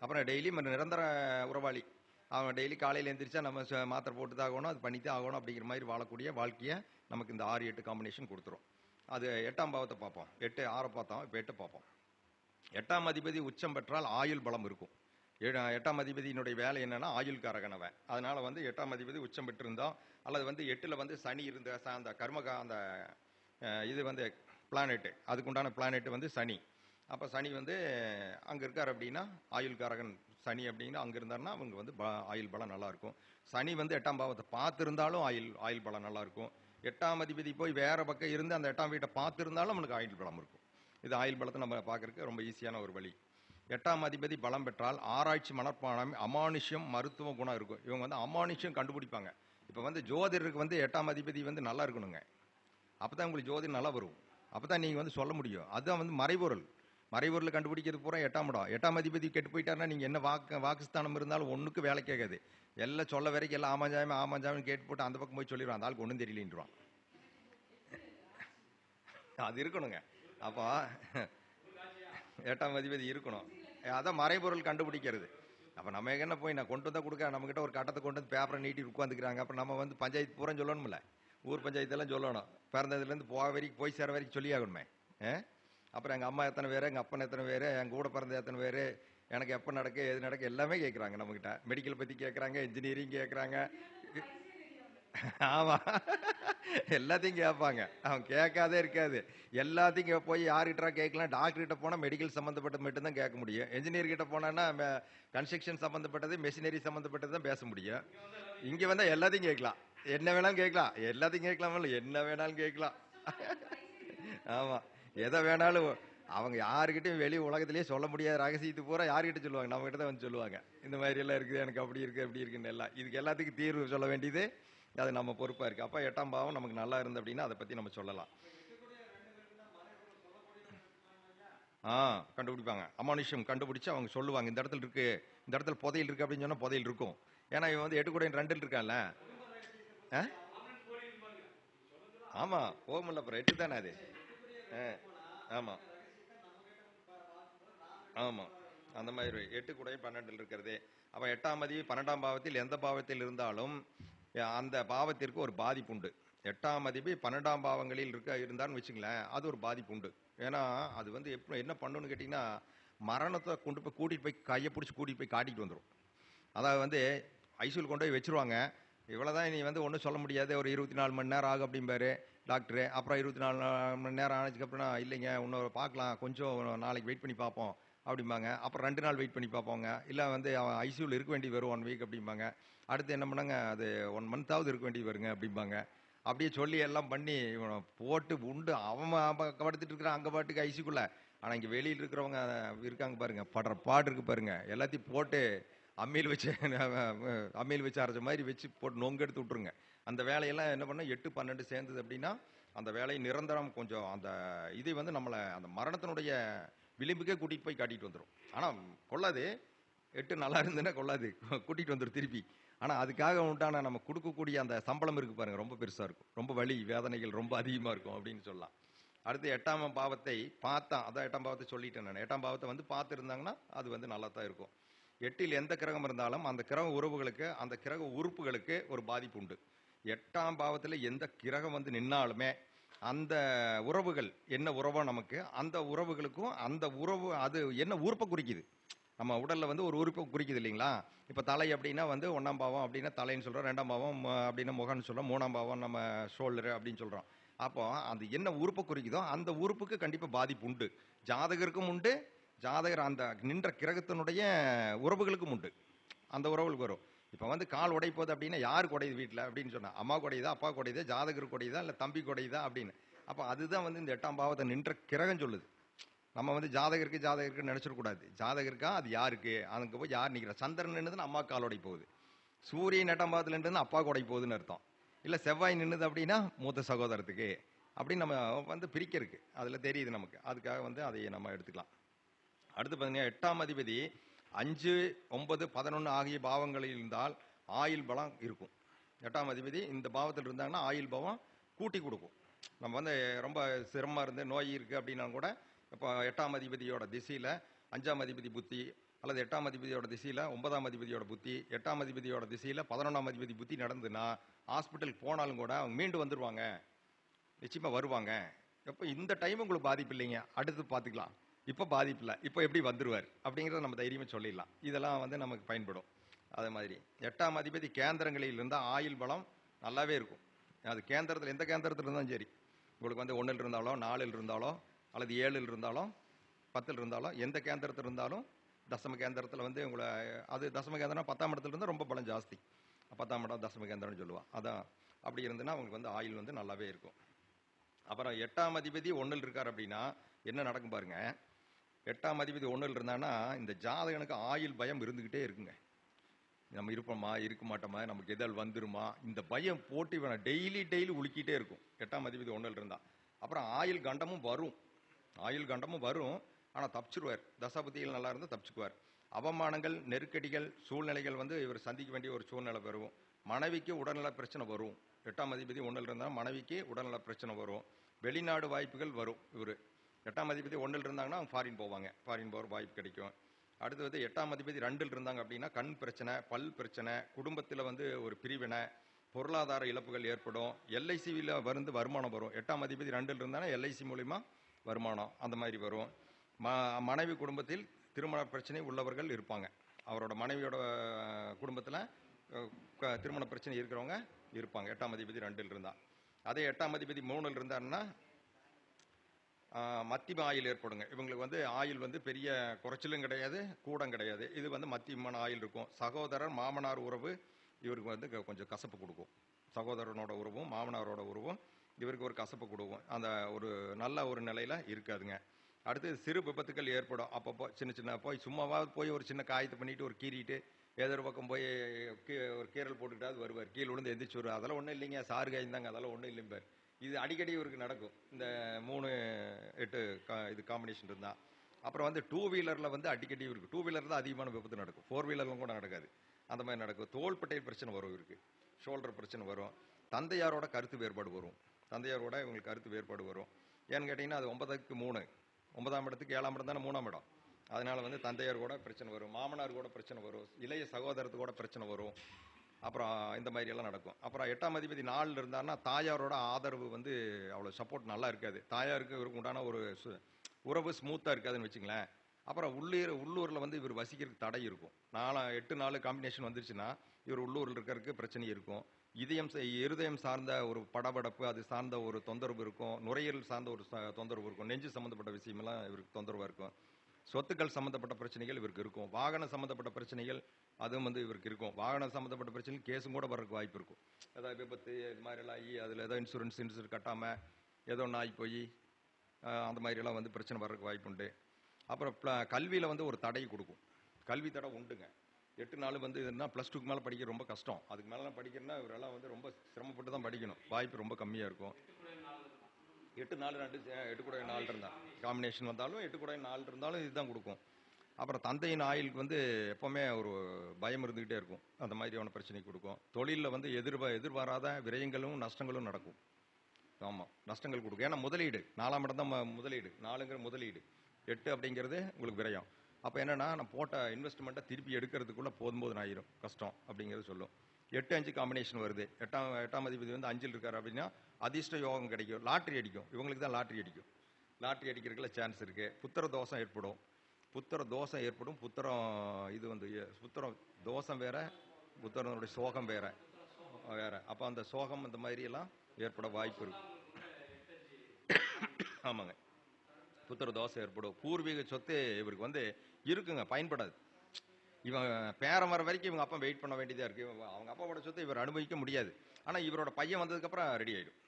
அப்புறம் டெய்லி நிரந்தர உறவாளி. அவன் டெய்லி காலையில எந்திரிச்சா நம்ம மாத்திரை போட்டு தான் ஆகணும், அது பண்ணித்தான் ஆகணும் அப்படிங்கிற மாதிரி வாழக்கூடிய வாழ்க்கைய நமக்கு இந்த 6, 8 காம்பினேஷன் குடுத்துரும். அது 8ஆம் பாவத்த பார்ப்போம். 8 6 பார்த்தோம். இப்ப 8 பார்ப்போம். 8ஆம் அதிபதி உச்சம் பெற்றால் ஆயுள் பலம் இருக்கும். 8ஆம் அதிபதியினுடைய வேலை என்னன்னா ஆயுள் காரகன் அவன். அதனால வந்து 8ஆம் அதிபதி உச்சம் பெற்றிருந்தோம் அல்லது வந்து 8ல வந்து சனி இருந்த அந்த அந்த இது வந்து பிளானெட், அதுக்குண்டான பிளானெட் வந்து சனி. அப்ப சனி வந்து அங்க இருக்காரு அப்படின்னா ஆயுள் காரகன் சனி அப்படின்னு அங்க இருந்தாருன்னா அவங்க வந்து ஆயுள் பலம் நல்லா இருக்கும். சனி வந்து 8ஆம் பாவத்தை பார்த்திருந்தாலும் ஆயுள் பலம் நல்லா இருக்கும். 8ஆம் அதிபதி போய் வேற பக்கம் இருந்து அந்த 8ஆம் வீட்டை பார்த்திருந்தாலும் நம்மளுக்கு ஆயுள் பலம் இருக்கும். இது ஆயுள் பலத்தை நம்ம பார்க்கறதுக்கு ரொம்ப ஈஸியான ஒரு வழி. 8ஆம் அதிபதி பலம் பெற்றால் ஆராய்ச்சி மனப்பான்மை, அமானுஷ்யம், மருத்துவ குணம் இருக்கும். இவங்க வந்து அமானுஷ்யம் கண்டுபிடிப்பாங்க. இப்ப வந்து ஜோதிடருக்கு வந்து 8ஆம் அதிபதி வந்து நல்லா இருக்கணுங்க. அப்பதான் உங்களுக்கு ஜோதிடம் நல்லா வரும். அப்பதான் நீங்க வந்து சொல்ல முடியும். அதுதான் வந்து மறைபொருள். மறைபொருள் கண்டுபிடிக்கிறது பூரா 8ஆம் இடம். 8ஆம் அதிபதி கெட்டு போயிட்டாருன்னா நீங்க என்ன வாக்குஸ்தானம் இருந்தாலும் ஒண்ணுக்கு வேலை கேட்காது. எல்லாம் சொல்ல வரைக்கும் எல்லாம் ஆமாஞ்சாமி கேட்டு போட்டு அந்த பக்கம் போய் சொல்லிடுவான். அந்த ஆளுக்கு ஒண்ணும் தெரியலன்றான். அது இருக்கணுங்க. அப்போ 8ஆம் அதிபதி இருக்கணும். அதான் மறைபொருள் கண்டுபிடிக்கிறது. அப்ப நம்ம என்ன போய் நான் கொண்டு வந்தா கொடுக்க நம்ம கிட்ட ஒரு கட்டத்தை கொண்டு வந்து பேப்பரை நீட்டி உட்காந்துக்கிறாங்க. அப்புறம் நம்ம வந்து பஞ்சாயத்து பூரா சொல்லணும்ல, ஊர் பஞ்சாயத்தெல்லாம் சொல்லணும். பிறந்ததுல இருந்து போக வரைக்கும் போய் சேர வரைக்கும் சொல்லி ஆகணுமே. அப்புறம் எங்க அம்மா எத்தனை பேரு, எங்க அப்பன் எத்தனை பேரு, எங்க கூட பிறந்த எத்தனை பேரு, எனக்கு எப்ப நடக்கு எது நடக்கு எல்லாமே கேட்கறாங்க நம்ம கிட்ட. மெடிக்கல் பத்தி கேட்கறாங்க, இன்ஜினியரிங் கேட்கறாங்க. ஆமா, எல்லாத்தையும் கேட்பாங்க. அவன் கேட்காதே இருக்காது. எல்லாத்தையும் போய் யார்கிட்ட கேட்கலாம். டாக்டர் கிட்ட போனா மெடிக்கல் சம்பந்தப்பட்டது மட்டும் தான் கேட்க முடியும். இன்ஜினியர் கிட்ட போனா கன்ஸ்ட்ரக்ஷன் சம்பந்தப்பட்டது, மெஷினரி சம்பந்தப்பட்டது தான் பேச முடியும். இங்க வந்தா எல்லாத்தையும் கேட்கலாம். என்ன வேணாலும் கேட்கலாம். எல்லாத்தையும் கேட்கலாமல்ல, என்ன வேணாலும் கேட்கலாம். ஆமா, எதை வேணாலும் அவங்க யாருக்கிட்டையும் வெளி உலகத்திலேயே சொல்ல முடியாத ரகசியத்து பூரா யார்கிட்ட சொல்லுவாங்க, நம்ம கிட்ட தான் வந்து சொல்லுவாங்க. இந்த மாதிரி எல்லாம் இருக்குது, எனக்கு அப்படி இருக்கு அப்படி இருக்குன்னு எல்லாம். இதுக்கு எல்லாத்துக்கும் தீர்வு சொல்ல வேண்டியது அது நம்ம பொறுப்பா இருக்கு. அப்ப 8ஆம் பாவம் நமக்கு நல்லா இருந்து அப்படின்னா அதை பத்தி நம்ம சொல்லலாம். கண்டுபிடிப்பாங்க. அமானுஷ்யம் கண்டுபிடிச்சு அவங்க சொல்லுவாங்க, இந்த இடத்துல இருக்கு, இந்த இடத்துல புதையல் இருக்கு அப்படின்னு சொன்னா புதையல் இருக்கும். ஏன்னா இவன் வந்து 8 கூட 2 இருக்கான்ல. ஆமா, போகும்ல, அப்புறம் 8 தானே அது. ஆமா ஆமா, அந்த மாதிரி 8 கூட 12 இருக்கிறது. அப்ப 8ஆம் அதிபதி 12ஆம் பாவத்தில் எந்த பாவத்தில் இருந்தாலும் அந்த பாவத்திற்கு ஒரு பாதிப்பு உண்டு. 8ஆம் அதிபதி 12ஆம் பாவங்களில் இருந்தான்னு வச்சுங்களேன், அது ஒரு பாதிப்பு உண்டு. ஏன்னா அது வந்து என்ன பண்ணுன்னு கேட்டீங்கன்னா, மரணத்தை கொண்டு போய் கூட்டிட்டு போய் கையை பிடிச்சி கூட்டிட்டு போய் காட்டிட்டு வந்துடும். அதாவது வந்து ஐசியூல் கொண்டு போய் வச்சிருவாங்க. இவ்வளவுதான், நீ வந்து ஒன்றும் சொல்ல முடியாது, ஒரு 24 மணி நேரம் ஆகும் அப்படிம்பாரு டாக்டரு. அப்புறம் 24 மணி நேரம் ஆனதுக்கப்புறம் இல்லைங்க இன்னொரு பார்க்கலாம், கொஞ்சம் நாளைக்கு வெயிட் பண்ணி பார்ப்போம் அப்படிம்பாங்க. அப்புறம் 2 நாள் வெயிட் பண்ணி பார்ப்போங்க. இல்லை வந்து அவன் ஐசியூவில் இருக்க வேண்டி வரும் 1 வீக் அப்படிம்பாங்க. அடுத்து என்ன பண்ணாங்க, அது 1 மந்த்தாவது இருக்க வேண்டி வருங்க அப்படிம்பாங்க. அப்படியே சொல்லி எல்லாம் பண்ணி இவனை போட்டு உண்டு அவன் படுத்துட்டு இருக்கிறான் அங்கே பாட்டுக்கு ஐசிக்குள்ள. ஆனால் இங்கே வெளியில் இருக்கிறவங்க இருக்காங்க பாருங்க, படுற பாடு இருக்கு பாருங்க, எல்லாத்தையும் போட்டு அம்மியில் வச்சு அரைச்ச மாதிரி வச்சு போட்டு நொங்கு எடுத்து விட்டுருங்க. அந்த வேலையெல்லாம் என்ன பண்ண 8 12 சேர்ந்தது அப்படின்னா அந்த வேலையை நிரந்தரம் கொஞ்சம் அந்த இதை வந்து நம்மளை அந்த மரணத்தினுடைய விளிம்புக்கே கூட்டிட்டு போய் காட்டிட்டு வந்துடும். ஆனால் கொள்ளாது, 8 நல்லா இருந்ததுன்னா கொள்ளாது, கூட்டிட்டு வந்துடும் திருப்பி. ஆனால் அதுக்காக உண்டான நம்ம கொடுக்கக்கூடிய அந்த சம்பளம் இருக்கு பாருங்க, ரொம்ப பெருசாக இருக்கும், ரொம்ப வலி வேதனைகள் ரொம்ப அதிகமாக இருக்கும் அப்படின்னு சொல்லலாம். அடுத்து 8ஆம் பாவத்தை பார்த்தா, அதான் 8ஆம் பாவத்தை சொல்லிட்டேன் நான். 8ஆம் பாவத்தை வந்து பார்த்து இருந்தாங்கன்னா அது வந்து நல்லா தான் இருக்கும். 8ல் எந்த கிரகம் இருந்தாலும் அந்த கிரக உறவுகளுக்கு, அந்த கிரக உறுப்புகளுக்கு ஒரு பாதிப்பு உண்டு. 8ஆம் பாவத்தில் எந்த கிரகம் வந்து நின்னாலுமே அந்த உறவுகள் என்ன உறவோ நமக்கு, அந்த உறவுகளுக்கும் அந்த உறவு அது என்ன உறுப்பை குறிக்குது, நம்ம உடல்ல வந்து ஒரு உறுப்பை குறிக்குது இல்லைங்களா. இப்போ தலை அப்படின்னா வந்து 1ஆம் பாவம் அப்படின்னா தலைன்னு சொல்றோம், 2ஆம் பாவம் அப்படின்னா முகம்னு சொல்றோம், 3ஆம் பாவம் நம்ம ஷோல்டர் அப்படின்னு சொல்றோம். அப்போ அது என்ன உறுப்பை குறிக்குதோ அந்த உறுப்புக்கு கண்டிப்பா பாதிப்பு உண்டு. ஜாதகருக்கும் உண்டு, ஜாதகர் அந்த நின்ற கிரகத்தினுடைய உறவுகளுக்கும் உண்டு, அந்த உறவுகளுக்கு வரும். இப்போ வந்து கால் உடைப்போது அப்படின்னா யாருக்கு உடையுது வீட்டில் அப்படின்னு சொன்னா, அம்மா குடையுதா, அப்பா குடையுதா, ஜாதகருக்கு குடையுதா, இல்லை தம்பி குடையுதா அப்படின்னு. அப்போ அதுதான் வந்து இந்த 8ஆம் பாவத்தை நின்ற கிரகம் சொல்லுது. நம்ம வந்து ஜாதகருக்கு நினைச்சிடக்கூடாது. ஜாதகருக்கா அது யாருக்கு, அங்கே போய் யார் நிற்கிறா. சந்திரன் நின்றுதுன்னு அம்மா கால் உடை போகுது, சூரியன் 8ஆம் பாவத்தில் நின்றுதுன்னு அப்பா உடை போகுதுன்னு அர்த்தம். இல்லை செவ்வாய் நின்றுது அப்படின்னா மூத்த சகோதரத்துக்கு அப்படின்னு நம்ம வந்து பிரிக்கிறதுக்கு அதில் தெரியுது நமக்கு. அதுக்காக வந்து அதை நம்ம எடுத்துக்கலாம். அடுத்து பார்த்தீங்கன்னா 8ஆம் அதிபதி 5, 9, 11 ஆகிய பாவங்களில் இருந்தால் ஆயுள் பலம் இருக்கும். 8ஆம் அதிபதி இந்த பாவத்தில் இருந்தாங்கன்னா ஆயுள் பலம் கூட்டி கொடுக்கும். நம்ம வந்து ரொம்ப சிரமமா இருந்து நோய் இருக்கு அப்படின்னா கூட இப்போ 8ஆம் அதிபதியோட திசையில 5ஆம் அதிபதி புத்தி, அல்லது 8ஆம் அதிபதியோட திசையில 9ஆம் அதிபதியோட புத்தி, 8ஆம் அதிபதியோட திசையில 11ஆம் அதிபதி புத்தி நடந்துன்னா ஹாஸ்பிட்டல் போனாலும் கூட அவங்க மீண்டு வந்துருவாங்க, நிச்சயமா வருவாங்க. எப்போ இந்த டைம் உங்களுக்கு பாதிப்பு இல்லைங்க, அடுத்து பார்த்துக்கலாம், இப்போ பாதிப்பு இல்லை, இப்போ எப்படி வந்துருவார் அப்படிங்கிறத நம்ம தைரியமாக சொல்லிடலாம். இதெல்லாம் வந்து நமக்கு பயன்படும். அதே மாதிரி 8ஆம் அதிபதி கேந்திரங்களில் இருந்தால் ஆயுள் பலம் நல்லாவே இருக்கும். அது கேந்திரத்தில் எந்த கேந்திரத்தில் இருந்தாலும் சரி, உங்களுக்கு வந்து 1 இருந்தாலோ 4 இருந்தாலோ அல்லது 7 இருந்தாலும் 10 இருந்தாலும் எந்த கேந்திரத்தில் இருந்தாலும் தசம கேந்திரத்தில் வந்து உங்களை அது தசம கேந்திரம் 10ஆம் இடத்துல இருந்தால் ரொம்ப பலம் ஜாஸ்தி. 10ஆம் இடம் தசம கேந்திரம்னு சொல்லுவான். அதான் அப்படி இருந்துன்னா உங்களுக்கு வந்து ஆயுள் வந்து நல்லாவே இருக்கும். அப்புறம் 8ஆம் அதிபதி 1 இருக்கார் அப்படின்னா என்ன நடக்கும் பாருங்க. 8ஆம் அதிபதி 1 இருந்தான்னா இந்த ஜாதகனுக்கு ஆயுள் பயம் இருந்துகிட்டே இருக்குங்க. நம்ம இருப்போமா இருக்க மாட்டோமா, நமக்கு எதால் வந்துருமா, இந்த பயம் போட்டு இவனை டெய்லி உலுக்கிட்டே இருக்கும் 8ஆம் அதிபதி 1 இருந்தா. அப்புறம் ஆயுள் கண்டமும் வரும். ஆனா தப்பிச்சிருவார். தசாபதிகள் நல்லா இருந்தால் தப்பிச்சுக்குவார். அவமானங்கள், நெருக்கடிகள், சூழ்நிலைகள் வந்து இவர் சந்திக்க வேண்டிய ஒரு சூழ்நிலை வரும். மனைவிக்கு உடல்நல பிரச்சனை வரும். 8ஆம் அதிபதி 1 இருந்தால் மனைவிக்கு உடல்நல பிரச்சனை வரும். வெளிநாடு வாய்ப்புகள் வரும். இவர் 8ஆம் அதிபதி 1 இருந்தாங்கன்னா அவங்க ஃபாரின் போவாங்க, ஃபாரின் போகிற வாய்ப்பு கிடைக்கும். அடுத்து வந்து 8ஆம் அதிபதி 2 இருந்தாங்க அப்படின்னா கண் பிரச்சனை, பல் பிரச்சனை, குடும்பத்தில் வந்து ஒரு பிரிவினை, பொருளாதார இழப்புகள் ஏற்படும். எல்ஐசியில் வந்து வருமானம் வரும். 8ஆம் அதிபதி 2 இருந்தாலும் எல்ஐசி மூலிமா வருமானம் அந்த மாதிரி வரும். மனைவி குடும்பத்தில் திருமண பிரச்சனை உள்ளவர்கள் இருப்பாங்க. அவரோட மனைவியோட குடும்பத்தில் திருமண பிரச்சனை இருக்கிறவங்க இருப்பாங்க 8ஆம் அதிபதி 2 இருந்தால். அதே 8ஆம் அதிபதி 3 இருந்தாருன்னா மத்தியம ஆயுள் ஏற்படுங்க. இவங்களுக்கு வந்து ஆயுள் வந்து பெரிய குறைச்சலும் கிடையாது, கூடம் கிடையாது. இது வந்து மத்தியமான ஆயுள் இருக்கும். சகோதரர் மாமனார் உறவு இவருக்கு வந்து கொஞ்சம் கசப்பு கொடுக்கும். சகோதரனோட உறவும் மாமனாரோட உறவும் இவருக்கு ஒரு கசப்பு கொடுக்கும். அந்த ஒரு நல்ல ஒரு நிலையில இருக்காதுங்க. அடுத்து சிறு விபத்துக்கள் ஏற்படும். அப்பப்போ சின்ன போய் சும்மாவாவது போய் ஒரு சின்ன காயத்தை பண்ணிட்டு ஒரு கீறிட்டு ஏதோ ஒரு பக்கம் போய் ஒரு கீரல் போட்டுக்கிட்டாவது வருவார். கீழே விழுந்து எந்திரிச்சு வருவார். அதெல்லாம் ஒன்றும் இல்லைங்க, சாரு காய்ந்தாங்க, அதெல்லாம் ஒன்றும் இல்லைம்பார். இது அடிக்கடி இவருக்கு நடக்கும். இந்த 3, 8 இது காம்பினேஷன் இருந்தால். அப்புறம் வந்து 2 வீலரில் வந்து அடிக்கடி இருக்கு. 2 வீலர் தான் அதிகமான விபத்து நடக்கும். 4 வீலர்லாம் கூட நடக்காது. அந்த மாதிரி நடக்கும். தோள்பட்டையில் பிரச்சனை வரும் இவருக்கு. ஷோல்டர் பிரச்சனை வரும். தந்தையாரோட கருத்து வேறுபாடு வரும். தந்தையாரோட இவங்களுக்கு கருத்து வேறுபாடு வரும். ஏன்னு கேட்டிங்கன்னா அது 9க்கு 3, 9ஆம் இடத்துக்கு 7ஆம் இடம் தானே 3ஆம் இடம். அதனால வந்து தந்தையார் கூட பிரச்சனை வரும், மாமனார் கூட பிரச்சனை வரும், இளைய சகோதரத்து கூட பிரச்சனை வரும். அப்புறம் இந்த மாதிரி எல்லாம் நடக்கும். அப்புறம் 8ஆம் அதிபதி 4 இருந்தாருன்னா தாயாரோட ஆதரவு வந்து அவ்வளோ சப்போர்ட் நல்லா இருக்காது. தாயாருக்கு இவருக்கு உண்டான ஒரு உறவு ஸ்மூத்தாக இருக்காதுன்னு வச்சுங்களேன். அப்புறம் உள்ளூரில் வந்து இவர் வசிக்கிறதுக்கு தடை இருக்கும். 8, 4 காம்பினேஷன் வந்துருச்சுன்னா இவர் உள்ளூரில் இருக்கிறதுக்கு பிரச்சனை இருக்கும். இருதயம் சார்ந்த ஒரு படபடப்பு, அது சார்ந்த ஒரு தொந்தரவு இருக்கும். நுரையீரல் சார்ந்த ஒரு தொந்தரவு இருக்கும். நெஞ்சு சம்மந்தப்பட்ட விஷயமெல்லாம் இவருக்கு தொந்தரவாக இருக்கும். சொத்துக்கள் சம்மந்தப்பட்ட பிரச்சனைகள் இவருக்கு இருக்கும். வாகனம் சம்மந்தப்பட்ட பிரச்சனைகள் அதுவும் வந்து இவருக்கு இருக்கும். வாகனம் சம்மந்தப்பட்ட பிரச்சனை கேஸும் கூட வர்றதுக்கு வாய்ப்பு இருக்கும். ஏதாவது விபத்து இது மாதிரிலாம் ஆகி அதில் ஏதோ இன்சூரன்ஸ் கட்டாமல் ஏதோ ஒன்று ஆகி போய் அந்த மாதிரியெல்லாம் வந்து பிரச்சனை வர்றதுக்கு வாய்ப்பு உண்டு. அப்புறம் கல்வியில் வந்து ஒரு தடை கொடுக்கும். கல்வி தடை உண்டுங்க. 8 நாள் வந்து இதுனா +2க்கு மேலே படிக்க ரொம்ப கஷ்டம். அதுக்கு மேலாம் படிக்கிறதுனா இவரெல்லாம் வந்து ரொம்ப சிரமப்பட்டு தான் படிக்கணும். வாய்ப்பு ரொம்ப கம்மியாக இருக்கும். 8, 4, 8 கூட 4 இருந்தால் காம்பினேஷன் வந்தாலும் 8 கூட 4 இருந்தாலும் இதுதான் கொடுக்கும். அப்புறம் தந்தையின் ஆயுளுக்கு வந்து எப்போவுமே ஒரு பயம் இருந்துக்கிட்டே இருக்கும். அந்த மாதிரியான பிரச்சனை கொடுக்கும். தொழிலில் வந்து எதிர்பாராத விரயங்களும் நஷ்டங்களும் நடக்கும். ஆமாம், நஷ்டங்கள் கொடுக்கும். ஏன்னா முதலீடு 4ஆம் இடம் தான் முதலீடு. 4ங்கிற முதலீடு, 8 அப்படிங்கிறது உங்களுக்கு விரயம். அப்போ என்னன்னா நான் போட்ட இன்வெஸ்ட்மெண்ட்டை திருப்பி எடுக்கிறதுக்குள்ளே போதும் ஆயிரும், கஷ்டம் அப்படிங்கிறது சொல்லும். 8, 5 காம்பினேஷன் வருது. 8ஆம் அதிபதி வந்து 5 இருக்காரு அப்படின்னா அதிர்ஷ்ட யோகம் கிடைக்கும். லாட்ரி அடிக்கும். இவங்களுக்கு தான் லாட்ரி அடிக்கும். லாட்ரி அடிக்கிறதுக்குள்ள சான்ஸ் இருக்கு. புத்திர தோஷம் ஏற்படும். புத்திரம் இது வந்து புத்திரம் தோஷம் வேற, புத்திரனுடைய சோகம் வேற. அப்போ அந்த சோகம் இந்த மாதிரி எல்லாம் ஏற்பட வாய்ப்பு இருக்கு. ஆமாங்க, புத்திர தோஷம் ஏற்படும். பூர்வீக சொத்து இவருக்கு வந்து இருக்குங்க, பயன்படாது. இவன் பேரம் வர வரைக்கும் இவங்க அப்பா வெயிட் பண்ண வேண்டியதாக இருக்கு. அவங்க அப்பாவோட சொத்தை இவர் அனுபவிக்க முடியாது. ஆனால் இவரோட பையன் வந்ததுக்கப்புறம் ரெடி ஆகிடும்.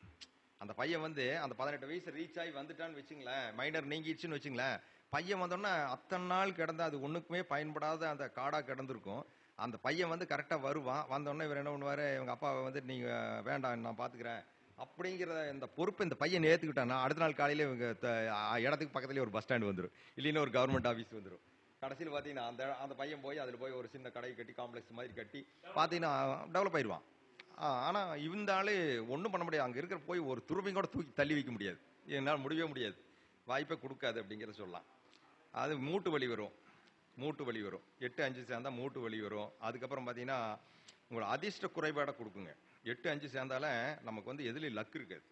அந்த பையன் வந்து அந்த 18 வயசு ரீச் ஆகி வந்துட்டான்னு வச்சுங்களேன், மைனர் நீங்கிடுச்சுன்னு வச்சுங்களேன், பையன் வந்தோன்னா அத்தனை நாள் கிடந்த அது ஒன்றுக்குமே பயன்படாத அந்த காடாக கிடந்திருக்கும். அந்த பையன் வந்து கரெக்டாக வருவான். வந்தோடனே இவர் என்ன பண்ணுவார், இவங்க அப்பாவை வந்து நீங்கள் வேண்டாம் நான் பார்த்துக்கிறேன் அப்படிங்கிற இந்த பொறுப்பு இந்த பையன் ஏற்றுக்கிட்டான்னா அடுத்த நாள் காலையில் இவங்க இடத்துக்கு பக்கத்துலேயே ஒரு பஸ் ஸ்டாண்டு வந்துடும், இல்லைன்னா ஒரு கவர்மெண்ட் ஆஃபீஸ் வந்துடும். கடைசியில் பார்த்தீங்கன்னா அந்த அந்த பையன் போய் அதில் போய் ஒரு சின்ன கடை கட்டி காம்ப்ளெக்ஸ் மாதிரி கட்டி பார்த்தீங்கன்னா டெவலப் ஆயிடுவான். ஆனால் இந்த ஆள் ஒன்றும் பண்ண முடியாது. அங்கே இருக்கிற போய் ஒரு துருவையும் கூட தூக்கி தள்ளி வைக்க முடியாது. என்னால் முடியவே முடியாது. வாய்ப்பே கொடுக்காது அப்படிங்கிறத சொல்லலாம். அது மூட்டு வலி வரும். மூட்டு வலி வரும். 8-5 சேர்ந்தா மூட்டு வலி வரும். அதுக்கப்புறம் பார்த்தீங்கன்னா உங்களோட அதிர்ஷ்ட குறைபாடை கொடுக்குங்க. 8-5 சேர்ந்தால நமக்கு வந்து எதுலேயும் லக் இருக்காது.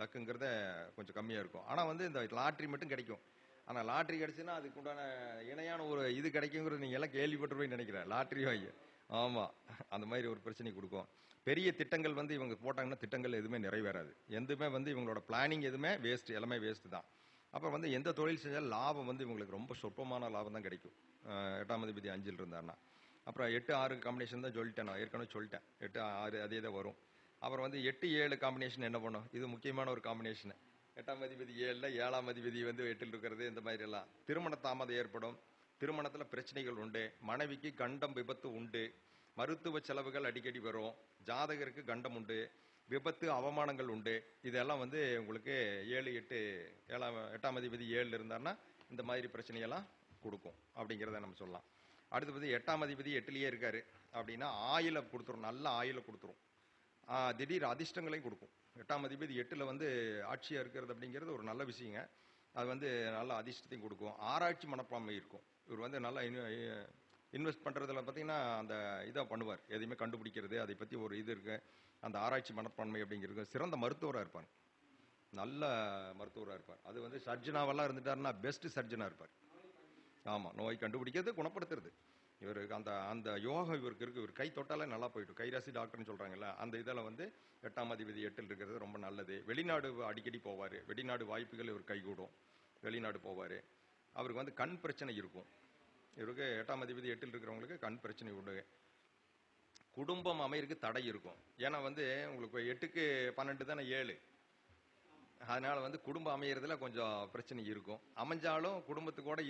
லக்குங்கிறத கொஞ்சம் கம்மியாக இருக்கும். ஆனால் வந்து இந்த லாட்ரி மட்டும் கிடைக்கும். ஆனால் லாட்ரி கிடைச்சுன்னா அதுக்கு உண்டான இணையான ஒரு இது கிடைக்குங்கிறது நீங்கள் எல்லாம் கேள்விப்பட்டு நினைக்கிறேன். லாட்ரி வாங்கி ஆமாம், அந்த மாதிரி ஒரு பிரச்சனை கொடுக்கும். பெரிய திட்டங்கள் வந்து இவங்க போட்டாங்கன்னா திட்டங்கள் எதுவுமே நிறைவேறாது. எதுவுமே வந்து இவங்களோட பிளானிங் எதுவுமே வேஸ்ட், எல்லாமே வேஸ்ட் தான். அப்புறம் வந்து எந்த தொழில் செஞ்சாலும் லாபம் வந்து இவங்களுக்கு ரொம்ப சொற்பமான லாபம் தான் கிடைக்கும். 8ஆம் அதிபதி 5ல் இருந்தாருன்னா. அப்புறம் 8-6 காம்பினேஷன் தான் சொல்லிட்டேன், நான் ஏற்கனவே சொல்லிட்டேன். 8-6 அதே தான் வரும். அப்புறம் வந்து 8-7 காம்பினேஷன் என்ன பண்ணும்? இது முக்கியமான ஒரு காம்பினேஷன். 8ஆம் அதிபதி 7ல் 7ஆம் அதிபதி வந்து 8ல் இருக்கிறது. இந்த மாதிரி எல்லாம் திருமண தாமதம் ஏற்படும். திருமணத்தில் பிரச்சனைகள் உண்டு. மனைவிக்கு கண்டம் விபத்து உண்டு. மருத்துவ செலவுகள் அடிக்கடி வரும். ஜாதகருக்கு கண்டம் உண்டு. விபத்து அவமானங்கள் உண்டு. இதெல்லாம் வந்து உங்களுக்கு 8ஆம் அதிபதி 7ல் இருந்தாருன்னா இந்த மாதிரி பிரச்சனையெல்லாம் கொடுக்கும் அப்படிங்கிறத நம்ம சொல்லலாம். அடுத்து வந்து 8ஆம் அதிபதி 8லேயே இருக்காரு அப்படின்னா ஆயில கொடுத்துரும், நல்ல ஆயில கொடுத்துரும். திடீர் அதிர்ஷ்டங்களையும் கொடுக்கும். 8ஆம் அதிபதி 8ல் வந்து ஆட்சியாக இருக்கிறது அப்படிங்கிறது ஒரு நல்ல விஷயங்க. அது வந்து நல்ல அதிர்ஷ்டத்தையும் கொடுக்கும். ஆராய்ச்சி மனப்பான்மை இருக்கும். இவர் வந்து நல்லா இன்வெஸ்ட் பண்ணுறதுல பார்த்தீங்கன்னா அந்த இதாக பண்ணுவார். எதையுமே கண்டுபிடிக்கிறது, அதை பற்றி ஒரு இது இருக்கு. அந்த ஆராய்ச்சி மனப்பான்மை அப்படிங்கிறது. சிறந்த மருத்துவராக இருப்பார். நல்ல மருத்துவராக இருப்பார். அது வந்து சர்ஜனாவெல்லாம் இருந்துட்டாருன்னா பெஸ்ட் சர்ஜனாக இருப்பார். ஆமாம், நோய் கண்டுபிடிக்கிறது, குணப்படுத்துறது. இவருக்கு அந்த அந்த யோகம் இவருக்கு இருக்கு. இவர் கை தொட்டாலே நல்லா போயிடும். கைராசி டாக்டர்னு சொல்கிறாங்கல்ல, அந்த இதில் வந்து 8ஆம் அதிபதி 8ல் இருக்கிறது ரொம்ப நல்லது. வெளிநாடு அடிக்கடி போவார். வெளிநாடு வாய்ப்புகள் இவர் கைகூடும். வெளிநாடு போவார். அவருக்கு வந்து கண் பிரச்சனை இருக்கும். இவருக்கு 8ஆம் அதிபதி 8ல் இருக்கிறவங்களுக்கு கண் பிரச்சனை உண்டு. குடும்பம் அமையிறதுக்கு தடை இருக்கும். ஏன்னா வந்து உங்களுக்கு 8க்கு 12 தானே 7. அதனால வந்து குடும்பம் அமையறதுல கொஞ்சம் பிரச்சனை இருக்கும். அமைஞ்சாலும் குடும்பத்துக்கூட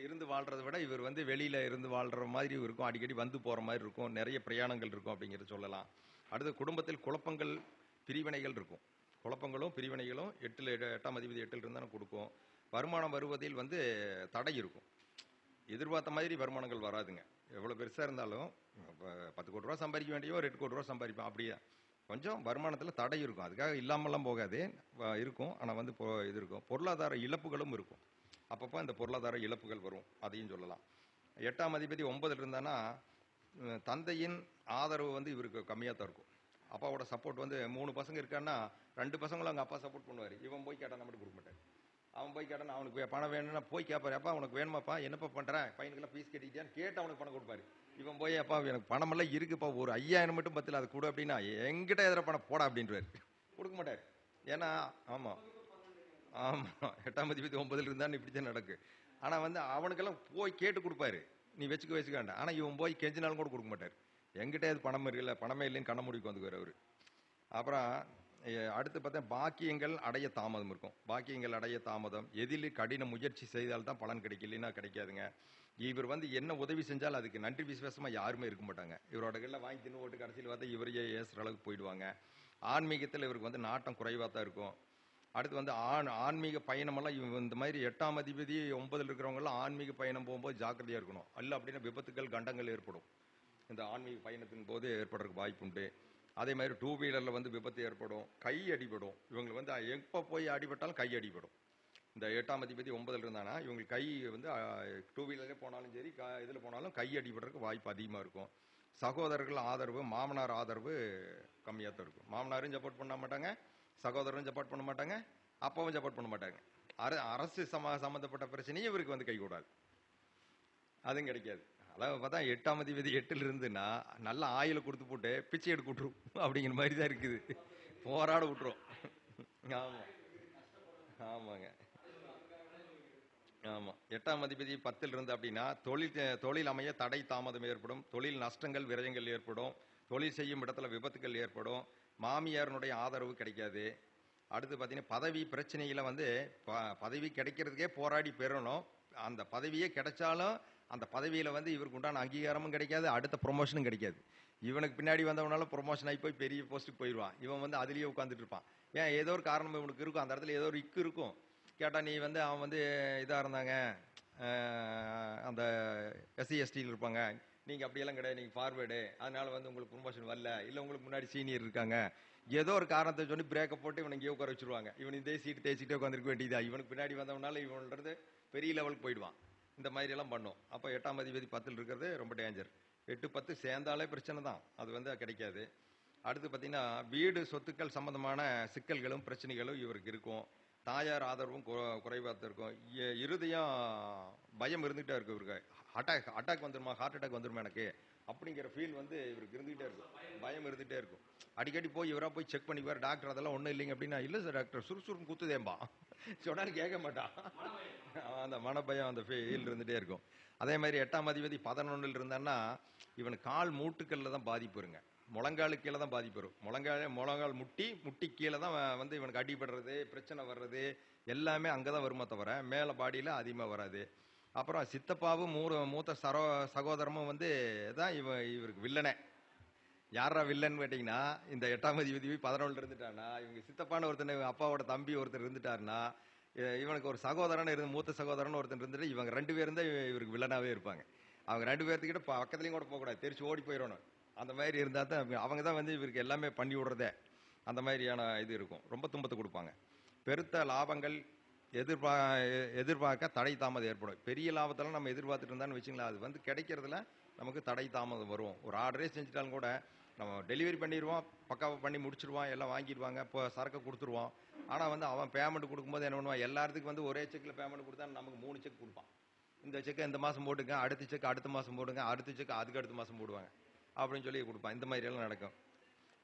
இருந்து வாழ்றதை விட இவர் வந்து வெளியில இருந்து வாழ்ற மாதிரி இருக்கும். அடிக்கடி வந்து போற மாதிரி இருக்கும். நிறைய பிரயாணங்கள் இருக்கும் அப்படிங்கிறது சொல்லலாம். அடுத்து குடும்பத்தில் குழப்பங்கள், பிரிவினைகள் இருக்கும். குழப்பங்களும் பிரிவினைகளும் 8ஆம் அதிபதி 8ல் இருந்தாலும் கொடுக்கும். வருமானம் வருவதில் வந்து தடை இருக்கும். எதிர்பார்த்த மாதிரி வருமானங்கள் வராதுங்க. எவ்வளோ பெருசாக இருந்தாலும் 10 கோடி ரூபா சம்பாதிக்க வேண்டியோ 8 கோடி ரூபா சம்பாதிப்போம். அப்படியே கொஞ்சம் வருமானத்தில் தடை இருக்கும். அதுக்காக இல்லாமலாம் போகாது, இருக்கும். ஆனால் வந்து இது இருக்கும். பொருளாதார இழப்புகளும் இருக்கும். அப்பப்போ இந்த பொருளாதார இழப்புகள் வரும், அதையும் சொல்லலாம். 8ஆம் அதிபதி 9ல் இருந்தானா தந்தையின் ஆதரவு வந்து இவருக்கு கம்மியாக தான் இருக்கும். அப்பாவோட சப்போர்ட் வந்து 3 பசங்க இருக்கான்னா 2 பசங்களும் அவங்க அப்பா சப்போர்ட் பண்ணுவார். இவன் போய் கேட்டால் நம்மளுக்கு கொடுக்க மாட்டார். அவன் போய் கேட்டான், அவனுக்கு பணம் வேணும்னா போய் கேட்பாரு. அப்பா உனக்கு வேணுமாப்பா, என்னப்பா பண்ணுறேன், பையனுக்கெல்லாம் ஃபீஸ் கட்டிக்கிட்டியான்னு கேட்டு அவனுக்கு பணம் கொடுப்பாரு. இவன் போய் அப்பா எனக்கு பணமெல்லாம் இருக்குப்பா, ஒரு 5000 மட்டும் பத்தில் அது கொடு அப்படின்னா எங்கிட்ட எதிர பணம் போடா அப்படின்றாரு. கொடுக்க மாட்டார். ஏன்னா ஆமாம் ஆமாம் 8ஆம் அதிபதி 9ல் இருந்தான்னு இப்படி தான் நடக்கு. ஆனால் வந்து அவனுக்கெல்லாம் போய் கேட்டு கொடுப்பாரு, நீ வச்சுக்காண்டா. ஆனால் இவன் போய் கெஞ்சினாலும் கூட கொடுக்க மாட்டார். எங்கிட்ட அது பணம் இருக்குல்ல, பணமே இல்லைன்னு கண்ண முடிக்கு வந்துக்குவார் அவர். அப்புறம் அடுத்து பார்த்தா பாக்கியங்கள் அடைய தாமதம் இருக்கும். பாக்கியங்கள் அடைய தாமதம். எதில் கடின முயற்சி செய்தால் தான் பலன் கிடைக்கலன்னா கிடைக்காதுங்க. இவர் வந்து என்ன உதவி செஞ்சாலும் அதுக்கு நன்றி விசுவாசமாக யாருமே இருக்க மாட்டாங்க. இவரோட கையில் வாங்கி தின்னு ஓட்டு கடைசியில் பார்த்தா இவரையே ஏசுற அளவுக்கு போயிடுவாங்க. ஆன்மீகத்தில் இவருக்கு வந்து நாட்டம் குறைவாக தான் இருக்கும். அடுத்து வந்து ஆன்மீக பயணமெல்லாம் இவங்க இந்த மாதிரி 8ஆம் அதிபதி 9ல் இருக்கிறவங்கலாம் ஆன்மீக பயணம் போகும்போது ஜாக்கிரதையாக இருக்கணும். அல்ல அப்படின்னா விபத்துக்கள் கண்டங்கள் ஏற்படும். இந்த ஆன்மீக பயணத்தின் போது ஏற்படுறதுக்கு வாய்ப்பு உண்டு. அதே மாதிரி 2 வீலரில் வந்து விபத்து ஏற்படும், கை அடிபடும். இவங்களுக்கு வந்து எப்போ போய் அடிபட்டாலும் கை அடிபடும். இந்த 8ஆம் அதிபதி 9ல் இருந்தானா இவங்களுக்கு கை வந்து 2 வீலரே போனாலும் சரி, இதில் போனாலும் கை அடிபடுறதுக்கு வாய்ப்பு அதிகமாக இருக்கும். சகோதரர்கள் ஆதரவு, மாமனார் ஆதரவு கம்மியாக தான் இருக்கும். மாமனாரும் சப்போர்ட் பண்ண மாட்டாங்க, சகோதரரும் சப்போர்ட் பண்ண மாட்டாங்க, அப்பாவும் சப்போர்ட் பண்ண மாட்டாங்க. அரசு சம்மந்தப்பட்ட பிரச்சனையும் இவருக்கு வந்து கைகூடாது, அதுவும் கிடைக்காது. அதாவது பார்த்தா 8ஆம் அதிபதி 8ல் இருந்துன்னா நல்ல ஆயில கொடுத்து போட்டு பிச்சை எடுக்க விட்டுரும் அப்படிங்கிற மாதிரி தான் இருக்குது. போராட விட்டுரும். ஆமாம் ஆமாங்க ஆமாம் 8ஆம் அதிபதி 10ல் இருந்து அப்படின்னா தொழில் அமைய தடை தாமதம் ஏற்படும். தொழில் நஷ்டங்கள் விரயங்கள் ஏற்படும். தொழில் செய்யும் இடத்துல விபத்துக்கள் ஏற்படும். மாமியாரனுடைய ஆதரவு கிடைக்காது. அடுத்து பார்த்தீங்கன்னா பதவி பிரச்சனையில் வந்து பதவி கிடைக்கிறதுக்கே போராடி பெறணும். அந்த பதவியே கிடைச்சாலும் அந்த பதவியில் வந்து இவருக்கு உண்டான அங்கீகாரமும் கிடைக்காது, அடுத்த ப்ரொமோஷனும் கிடைக்காது. இவனுக்கு பின்னாடி வந்தவனால ப்ரொமோஷன் ஆகி போய் பெரிய போஸ்ட்டுக்கு போயிடுவான். இவன் வந்து அதுலேயே உட்காந்துட்டு இருப்பான். ஏன் ஏதோ ஒரு காரணம் இவனுக்கு இருக்கும், அந்த இடத்துல ஏதோ ஒரு இக்கு இருக்கும். கேட்டால் நீ வந்து அவன் வந்து இதாக இருந்தாங்க, அந்த எஸ்சி எஸ்டியில் இருப்பாங்க, நீங்கள் அப்படியெல்லாம் கிடையாது, நீங்கள் ஃபார்வேர்டு, அதனால் வந்து உங்களுக்கு ப்ரொமோஷன் வரல, இல்லை உங்களுக்கு முன்னாடி சீனியர் இருக்காங்க, ஏதோ ஒரு காரணத்தை சொல்லி பிரேக்கை போட்டு இவனை இங்கே உட்கார வச்சுருவாங்க. இவன் இதே சீட்டு தேய்ச்சிட்டே உட்காந்துருக்க வேண்டியதா, இவனுக்கு பின்னாடி வந்தவனால இவன்றது பெரிய லெவலுக்கு போயிடுவான். இந்த மாதிரியெல்லாம் பண்ணும். அப்போ 8ஆம் அதிபதி 10ல் இருக்கிறது ரொம்ப டேஞ்சர். 8, 10 சேர்ந்தாலே பிரச்சனை தான், அது வந்து கிடைக்காது. அடுத்து பார்த்தீங்கன்னா வீடு சொத்துக்கள் சம்பந்தமான சிக்கல்களும் பிரச்சனைகளும் இவருக்கு இருக்கும். தாயார் ஆதரவும் குறைவாக இருக்கும். இருதயம் பயம் இருந்துகிட்டே இருக்கும் இவருக்கு. அட்டாக் வந்துருமா, ஹார்ட் அட்டாக் வந்துருமா எனக்கு அப்படிங்கிற ஃபீல் வந்து இவருக்கு இருந்துகிட்டே இருக்கும், பயம் இருந்துகிட்டே இருக்கும். அடிக்கடி போய் இவராக போய் செக் பண்ணிக்குவார். டாக்டர் அதெல்லாம் ஒன்றும் இல்லைங்க அப்படின்னா, இல்லை சார் டாக்டர் சுறுசுறுன்னு குத்துதேம்பா சொன்னாலும் கேட்க மாட்டான். அந்த மனபயம் அந்த ஃபீல் இருந்துகிட்டே இருக்கும். அதே மாதிரி 8ஆம் அதிபதி 11ல் இருந்தான்னா இவனுக்கு கால் மூட்டுக்கல்ல தான் பாதிப்பு இருங்க, முழங்காலு கீழே தான் பாதிப்பு வரும். முழங்கால் முட்டி கீழே தான் வந்து இவனுக்கு அடிபடுறது, பிரச்சனை வர்றது எல்லாமே அங்கே தான் வருமா தவிர மேலே பாடியில் அதிகமாக வராது. அப்புறம் சித்தப்பாவும் மூத்த சகோதரமும் வந்து தான் இவருக்கு வில்லனே. யாரா வில்லன்னு கேட்டிங்கன்னா, இந்த 8ஆம் அதிபதி 11ல் இருந்துட்டான்னா, இவங்க சித்தப்பான ஒருத்தன் அப்பாவோட தம்பி ஒருத்தர் இருந்துட்டாருன்னா, இவனுக்கு ஒரு சகோதரன் இருந்து மூத்த சகோதரன் ஒருத்தன் இருந்துட்டு இவங்க 2 பேரும் தான் இவருக்கு வில்லனாகவே இருப்பாங்க. அவங்க 2 பேர்த்துக்கிட்ட பக்கத்துலையும் கூட போகக்கூடாது, தெரிச்சு ஓடி போயிடணும். அந்த மாதிரி இருந்தால் தான் அவங்க தான் வந்து இவருக்கு எல்லாமே பண்ணி விடுறதே. அந்த மாதிரியான இது இருக்கும். ரொம்ப துன்பத்தை கொடுப்பாங்க. பெருத்த லாபங்கள் எதிர்பார்க்க தடை தாமதம் ஏற்படும். பெரிய லாபத்தெல்லாம் நம்ம எதிர்பார்த்துட்டு இருந்தான்னு வச்சுங்களேன், அது வந்து கிடைக்கிறதுல நமக்கு தடை தாமதம் வரும். ஒரு ஆர்டரே செஞ்சுட்டாலும் கூட நம்ம டெலிவரி பண்ணிடுவோம், பக்காவாக பண்ணி முடிச்சிடுவான், எல்லாம் வாங்கிடுவாங்க, இப்போ சரக்கு கொடுத்துருவோம். ஆனால் வந்து அவன் பேமெண்ட் கொடுக்கும்போது என்ன பண்ணுவான், எல்லாத்துக்கும் வந்து ஒரே செக்கில் பேமெண்ட் கொடுத்தா நமக்கு 3 செக் கொடுப்பான். இந்த செக்கை இந்த மாதம் போட்டுங்க, அடுத்த செக் அடுத்த மாதம் போடுங்க, அடுத்த செக் அதுக்கு அடுத்த மாதம் போடுவாங்க அப்படின்னு சொல்லி கொடுப்பான். இந்த மாதிரியெல்லாம் நடக்கும்.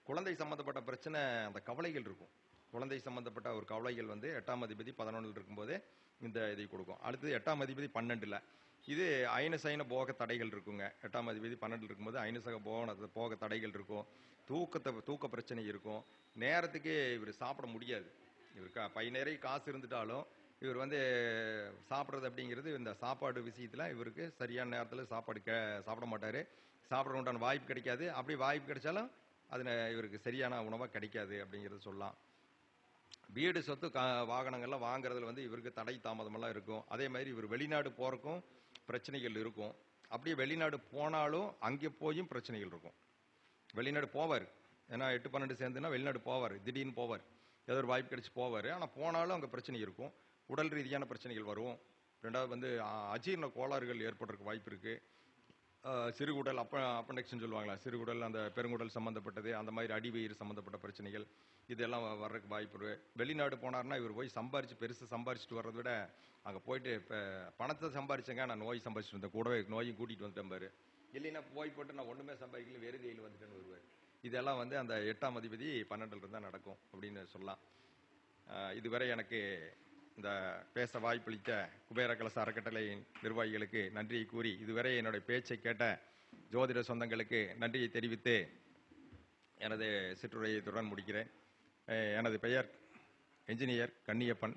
குழந்தை சம்மந்தப்பட்ட பிரச்சனை, அந்த கவலைகள் இருக்கும். குழந்தை சம்மந்தப்பட்ட ஒரு கவலைகள் வந்து 8ஆம் அதிபதி 11ல் இருக்கும்போதே இந்த இதை கொடுக்கும். அடுத்தது 8ஆம் அதிபதி 12ல், இது ஐனசைன போக தடைகள் இருக்குங்க. 8ஆம் அதிபதி 12ல் இருக்கும்போது ஐனசக போக தடைகள் இருக்கும். தூக்க பிரச்சனை இருக்கும். நேரத்துக்கு இவர் சாப்பிட முடியாது. இவருக்கு பை நிறைய காசு இருந்துட்டாலும் இவர் வந்து சாப்பிட்றது அப்படிங்கிறது இந்த சாப்பாடு விஷயத்தில் இவருக்கு சரியான நேரத்தில் சாப்பிட மாட்டார். சாப்பிட்ற உண்டான வாய்ப்பு கிடைக்காது. அப்படி வாய்ப்பு கிடைச்சாலும் அது இவருக்கு சரியான உணவாக கிடைக்காது அப்படிங்கிறத சொல்லலாம். வீடு சொத்து வாகனங்கள்லாம் வாங்குறதுல வந்து இவருக்கு தடை தாமதமெல்லாம் இருக்கும். அதே மாதிரி இவர் வெளிநாடு போகிறக்கும் பிரச்சனைகள் இருக்கும். அப்படியே வெளிநாடு போனாலும் அங்கே போயும் பிரச்சனைகள் இருக்கும். வெளிநாடு போவார், ஏன்னா 8, 12 சேர்ந்துன்னா வெளிநாடு போவார், திடீர்னு போவார், ஏதோ ஒரு வாய்ப்பு கிடைச்சி போவார். ஆனால் போனாலும் அங்கே பிரச்சனை இருக்கும். உடல் ரீதியான பிரச்சனைகள் வரும். ரெண்டாவது வந்து அஜீரண கோளாறுகள் ஏற்படுறதுக்கு வாய்ப்பு இருக்குது. சிறுகுடல் அப்பண்டெக்ஸ்ன்னு சொல்லுவாங்களா, சிறுகுடல் அந்த பெருங்குடல் சம்மந்தப்பட்டது, அந்த மாதிரி அடிவயிறு சம்மந்தப்பட்ட பிரச்சனைகள் இதெல்லாம் வர்றதுக்கு வாய்ப்பு இருக்குது. வெளிநாடு போனார்னா இவர் போய் பெருசு சம்பாரிச்சிட்டு வர்றதை விட அங்கே போயிட்டு இப்போ பணத்தை சம்பாரிச்சேங்க, நான் நோய் சம்பாரிச்சிட்டு வந்தேன், கூடவே நோயும் கூட்டிகிட்டு வந்துட்டேன் பாரு, இல்லைன்னா போட்டு நான் ஒன்றுமே சம்பாதிக்கல வெறும் கையில் வந்துட்டேன்னு வருவார். இதெல்லாம் வந்து அந்த 8ஆம் அதிபதி 12ல் இருந்தால் நடக்கும் அப்படின்னு சொல்லலாம். இதுவரை எனக்கு இந்த பேச வாய்ப்பளித்த குபேர கலச அறக்கட்டளை நிர்வாகிகளுக்கு நன்றியை கூறி, இதுவரை என்னுடைய பேச்சை கேட்ட ஜோதிட சொந்தங்களுக்கு நன்றியை தெரிவித்து எனது சிற்றுரையை தொடர்ந்து முடிக்கிறேன். எனது பெயர் என்ஜினியர் கன்னியப்பன்.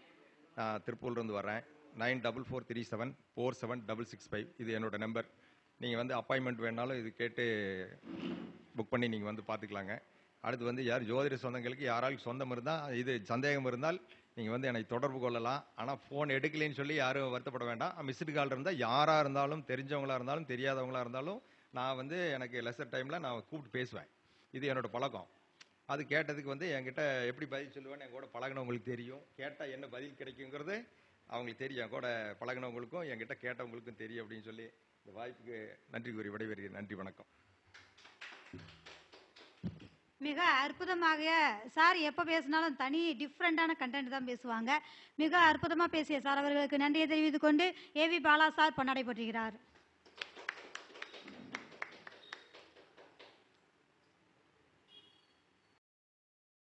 நான் திருப்பூர்லேருந்து வரேன். 9443747665 இது என்னோட நம்பர். நீங்கள் வந்து அப்பாயின்மெண்ட் வேணாலும் இது கேட்டு புக் பண்ணி நீங்கள் வந்து பார்த்துக்கலாங்க. அடுத்து வந்து யார் ஜோதிட சொந்தங்களுக்கு யாராலும் சொந்தம் இருந்தால், இது சந்தேகம் இருந்தால் நீங்கள் வந்து என்னை தொடர்பு கொள்ளலாம். ஆனால் ஃபோன் எடுக்கலைன்னு சொல்லி யாரும் வருத்தப்பட வேண்டாம். மிஸ்டு கால் இருந்தால் யாராக இருந்தாலும், தெரிஞ்சவங்களாக இருந்தாலும் தெரியாதவங்களாக இருந்தாலும் நான் வந்து எனக்கு லெசர் டைமில் நான் கூப்பிட்டு பேசுவேன். இது என்னோடய பழக்கம். அது கேட்டதுக்கு வந்து என்கிட்ட எப்படி பதில் சொல்லுவேன்னு என் கூட பழகினவங்களுக்கு தெரியும். கேட்டால் என்ன பதில் கிடைக்குங்கிறது அவங்களுக்கு தெரியும். என் கூட பழகினவங்களுக்கும் என்கிட்ட கேட்டவங்களுக்கும் தெரியும் அப்படின்னு சொல்லி இந்த வாய்ப்புக்கு நன்றி கூறி விடைபெறுகிறேன். நன்றி, வணக்கம். மிக அற்புதமாக சார் எப்போ பேசினாலும் தனி டிஃப்ரெண்டான கண்டென்ட் தான் பேசுவாங்க. மிக அற்புதமாக பேசிய சார் அவர்களுக்கு நன்றியை தெரிவித்துக் கொண்டு ஏவி பாலா சார் பொன்னாடை போற்றுகிறார்.